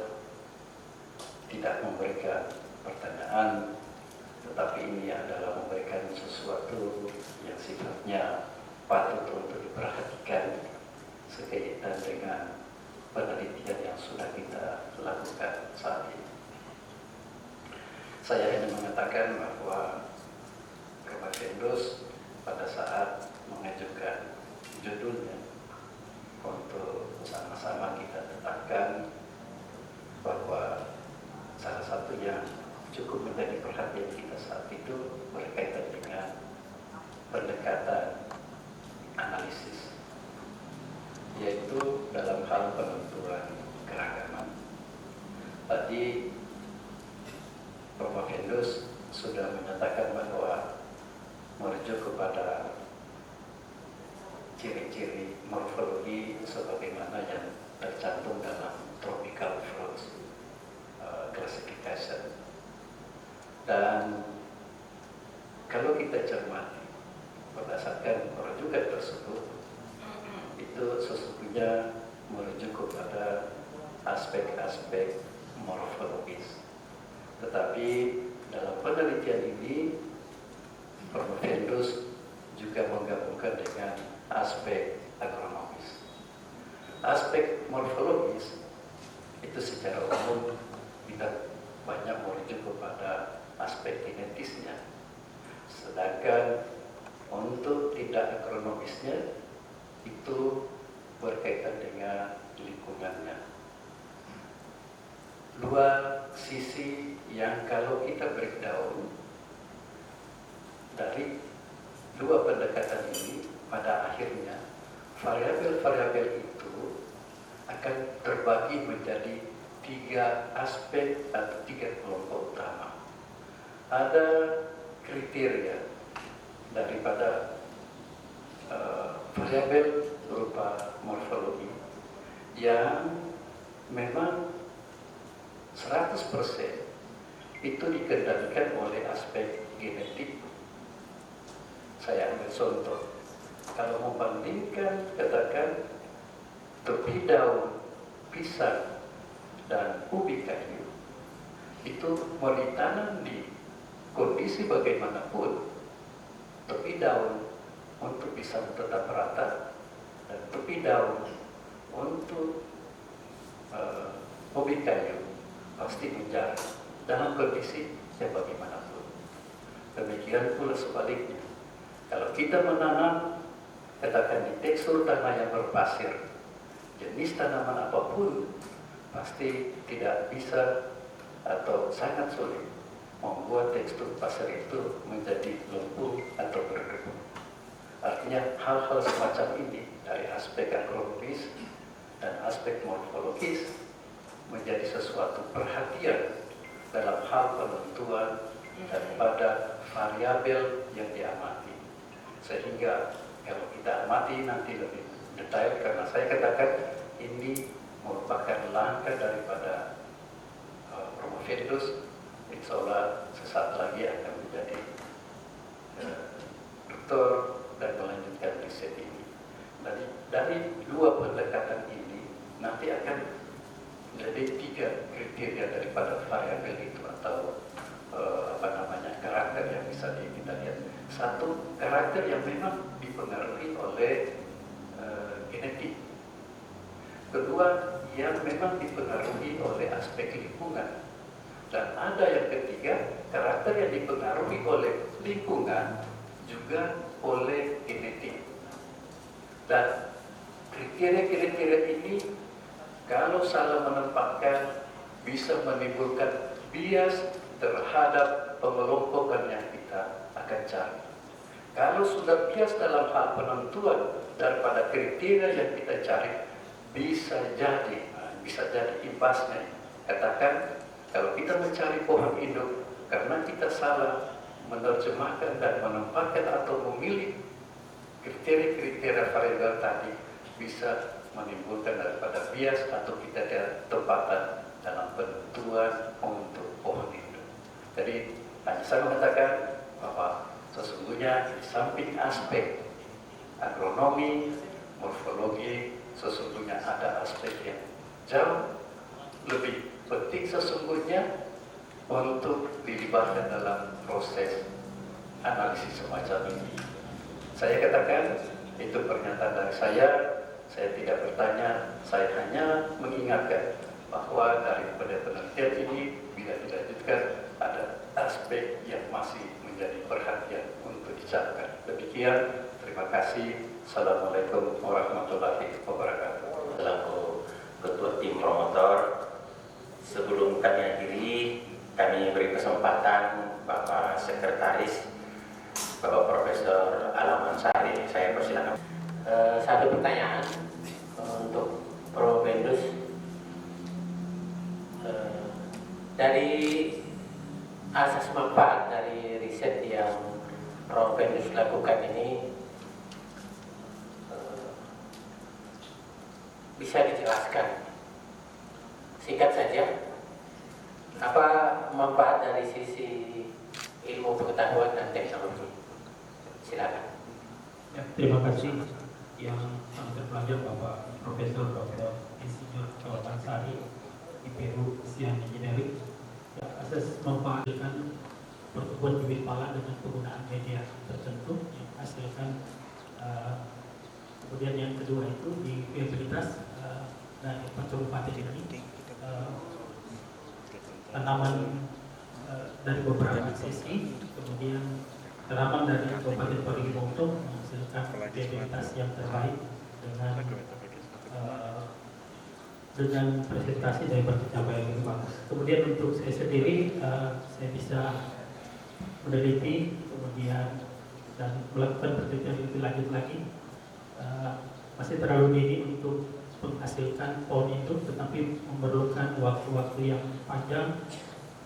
tidak memberikan pertanyaan, tetapi ini adalah memberikan sesuatu yang sifatnya patut untuk diperhatikan sekaitan dengan penelitian yang sudah kita lakukan saat ini. Saya hanya mengatakan bahwa Prof. Fendus pada saat mengajukan judulnya untuk sama-sama kita tetapkan bahwa salah satu yang cukup menjadi perhatian kita saat itu berkaitan dengan pendekatan analisis, yaitu dalam hal penentuan keragaman. Tadi Prof. Fendus sudah menyatakan bahwa merujuk kepada ciri-ciri morfologi sebagaimana yang tercantum dalam Tropical Fruits Classification. Dan kalau kita cermati berdasarkan rujukan tersebut, itu sesungguhnya merujuk kepada aspek-aspek morfologis. Tetapi dalam penelitian ini Provendus juga menggabungkan dengan aspek agronomis. Aspek morfologis itu secara umum kita banyak merujuk kepada aspek genetisnya, sedangkan untuk tidak agronomisnya itu berkaitan dengan lingkungannya. Dua sisi yang kalau kita breakdown dari dua pendekatan ini, pada akhirnya variabel-variabel itu akan terbagi menjadi tiga aspek atau tiga kelompok utama. Ada kriteria daripada variabel berupa morfologi yang memang 100% itu dikendalikan oleh aspek genetik. Saya ambil contoh, kalau membandingkan katakan tepi daun pisang dan ubi kayu, itu mau ditanam di kondisi bagaimanapun, tepi daun untuk pisang tetap rata dan tepi daun untuk ubi kayu pasti menjalar dalam kondisi yang bagaimanapun. Demikian pula sebaliknya, kalau kita menanam katakan di tekstur tanah yang berpasir, jenis tanaman apapun pasti tidak bisa atau sangat sulit membuat tekstur pasir itu menjadi lembut atau berdebu. Artinya hal-hal semacam ini dari aspek agronomis dan aspek morfologis menjadi sesuatu perhatian dalam hal penentuan daripada variabel yang diamati. Sehingga kalau kita amati nanti lebih detail, karena saya katakan ini merupakan langkah daripada Provendus, insya Allah sesaat lagi akan menjadi doktor dan melanjutkan riset ini. Dari dua pendekatan ini nanti akan menjadi tiga kriteria daripada variabel itu atau karakter yang bisa kita lihat. Satu, karakter yang memang dipengaruhi oleh genetik. Kedua, yang memang dipengaruhi oleh aspek lingkungan. Dan ada yang ketiga, karakter yang dipengaruhi oleh lingkungan juga oleh genetik. Dan kriteria-kriteria ini kalau salah menempatkan bisa menimbulkan bias terhadap pengelompokan yang kita akan cari. Kalau sudah bias dalam hal penentuan daripada kriteria yang kita cari, bisa jadi imbasnya. Katakan kalau kita mencari pohon induk karena kita salah menerjemahkan dan menempatkan atau memilih kriteria-kriteria variabel tadi, bisa menimbulkan daripada bias atau kita tempatan dalam penentuan untuk pohon induk. Jadi hanya saya mengatakan bahwa sesungguhnya di samping aspek agronomi, morfologi, sesungguhnya ada aspek yang jauh lebih penting sesungguhnya untuk dilibatkan dalam proses analisis semacam ini. Saya katakan itu pernyataan dari saya tidak bertanya, saya hanya mengingatkan bahwa dari penelitian ini bila dilanjutkan ada aspek yang masih menjadi perhatian untuk dicarikan. Demikian, terima kasih. Assalamualaikum warahmatullahi wabarakatuh. Selaku Ketua Tim Promotor, sebelum kami akhiri, kami beri kesempatan Bapak Sekretaris, Bapak Profesor Alam Ansari. Saya persilakan. Satu pertanyaan untuk Provendus. Dari asas manfaat dari riset yang Provendus lakukan ini, bisa dijelaskan singkat saja apa manfaat dari sisi ilmu pengetahuan dan teknologi? Silakan. Ya, terima kasih yang sangat terpelajar Bapak Profesor Dr. Insinyur Cawatan Sari IPU Sian Engineering. Ya, asas memanfaatkan pertumbuhan bibit pala dengan penggunaan media tertentu yang menghasilkan kemudian yang kedua itu di viabilitas dari Kabupaten ini tanaman dari beberapa sisi, kemudian tanaman dari Kabupaten Parigi Motong menghasilkan viabilitas yang terbaik dengan presentasi dari pencapaian yang bagus. Kemudian untuk saya sendiri, saya bisa meneliti kemudian dan melakukan penelitian lebih lanjut lagi. Masih terlalu dini untuk menghasilkan pohon hidup, tetapi memerlukan waktu-waktu yang panjang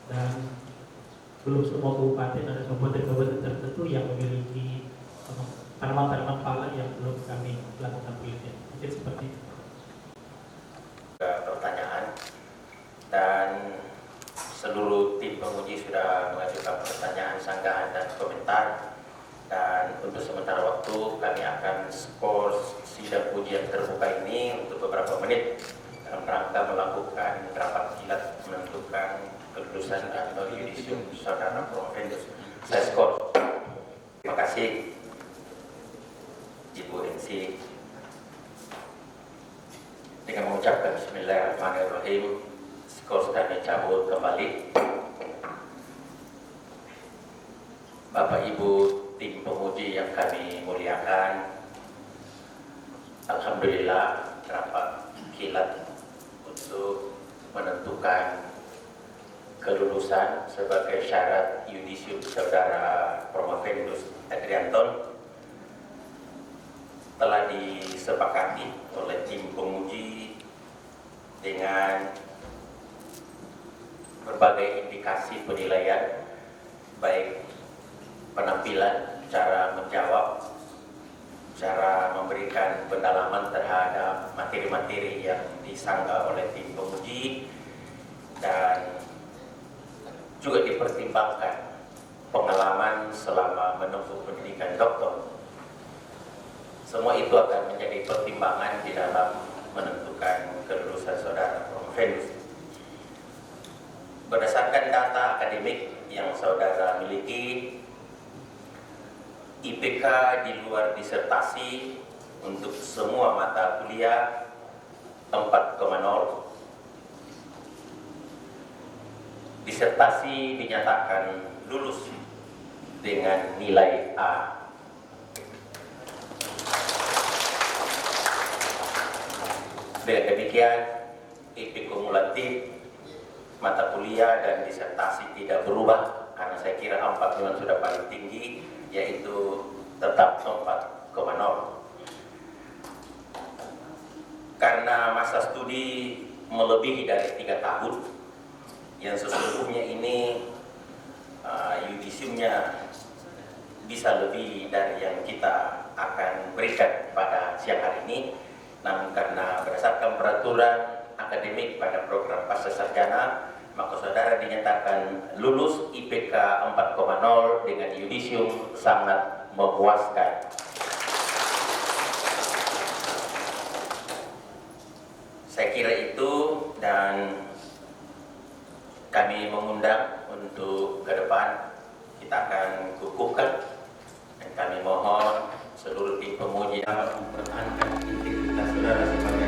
dan belum semua kabupaten ada kabupaten-kabupaten tertentu yang memiliki tanaman-tanaman pala yang belum kami lakukan penelitian. Mungkin seperti itu. Pertanyaan dan seluruh tim penguji sudah mengajukan pertanyaan, sanggahan dan komentar, dan untuk sementara waktu kami akan skor sidang ujian terbuka ini untuk beberapa menit dalam rangka melakukan rapat kilat menentukan kelulusan atau yudisium saudara Profendus. Saya skor. Terima kasih Ibu Ensi. Dengan mengucapkan Bismillahirrahmanirrahim, skor kami cabut kembali. Bapak Ibu tim penguji yang kami muliakan, alhamdulillah rapat kilat untuk menentukan kelulusan sebagai syarat yudisium saudara Profendus Adrianton telah disepakati oleh tim penguji dengan berbagai indikasi penilaian, baik penampilan, cara menjawab, cara memberikan pendalaman terhadap materi-materi yang disanggah oleh tim penguji, dan juga dipertimbangkan pengalaman selama menempuh pendidikan doktor. Semua itu akan menjadi pertimbangan di dalam menentukan kelulusan saudara Profendus. Berdasarkan data akademik yang saudara miliki, IPK di luar disertasi untuk semua mata kuliah 4,0. Disertasi dinyatakan lulus dengan nilai A. Dengan demikian, IP kumulatif mata kuliah dan disertasi tidak berubah, karena saya kira 4 memang sudah paling tinggi, yaitu tetap 4,0. Karena masa studi melebihi dari 3 tahun, yang sesungguhnya ini yudisiumnya bisa lebih dari yang kita akan berikan pada siang hari ini. Namun karena berdasarkan peraturan akademik pada program pasca sarjana, maka saudara dinyatakan lulus IPK 4,0 dengan yudisium sangat memuaskan. Saya kira itu, dan kami mengundang untuk ke depan kita akan kukuhkan, dan kami mohon seluruh tim penguji dapat mempertahankan integritas saudara sebagai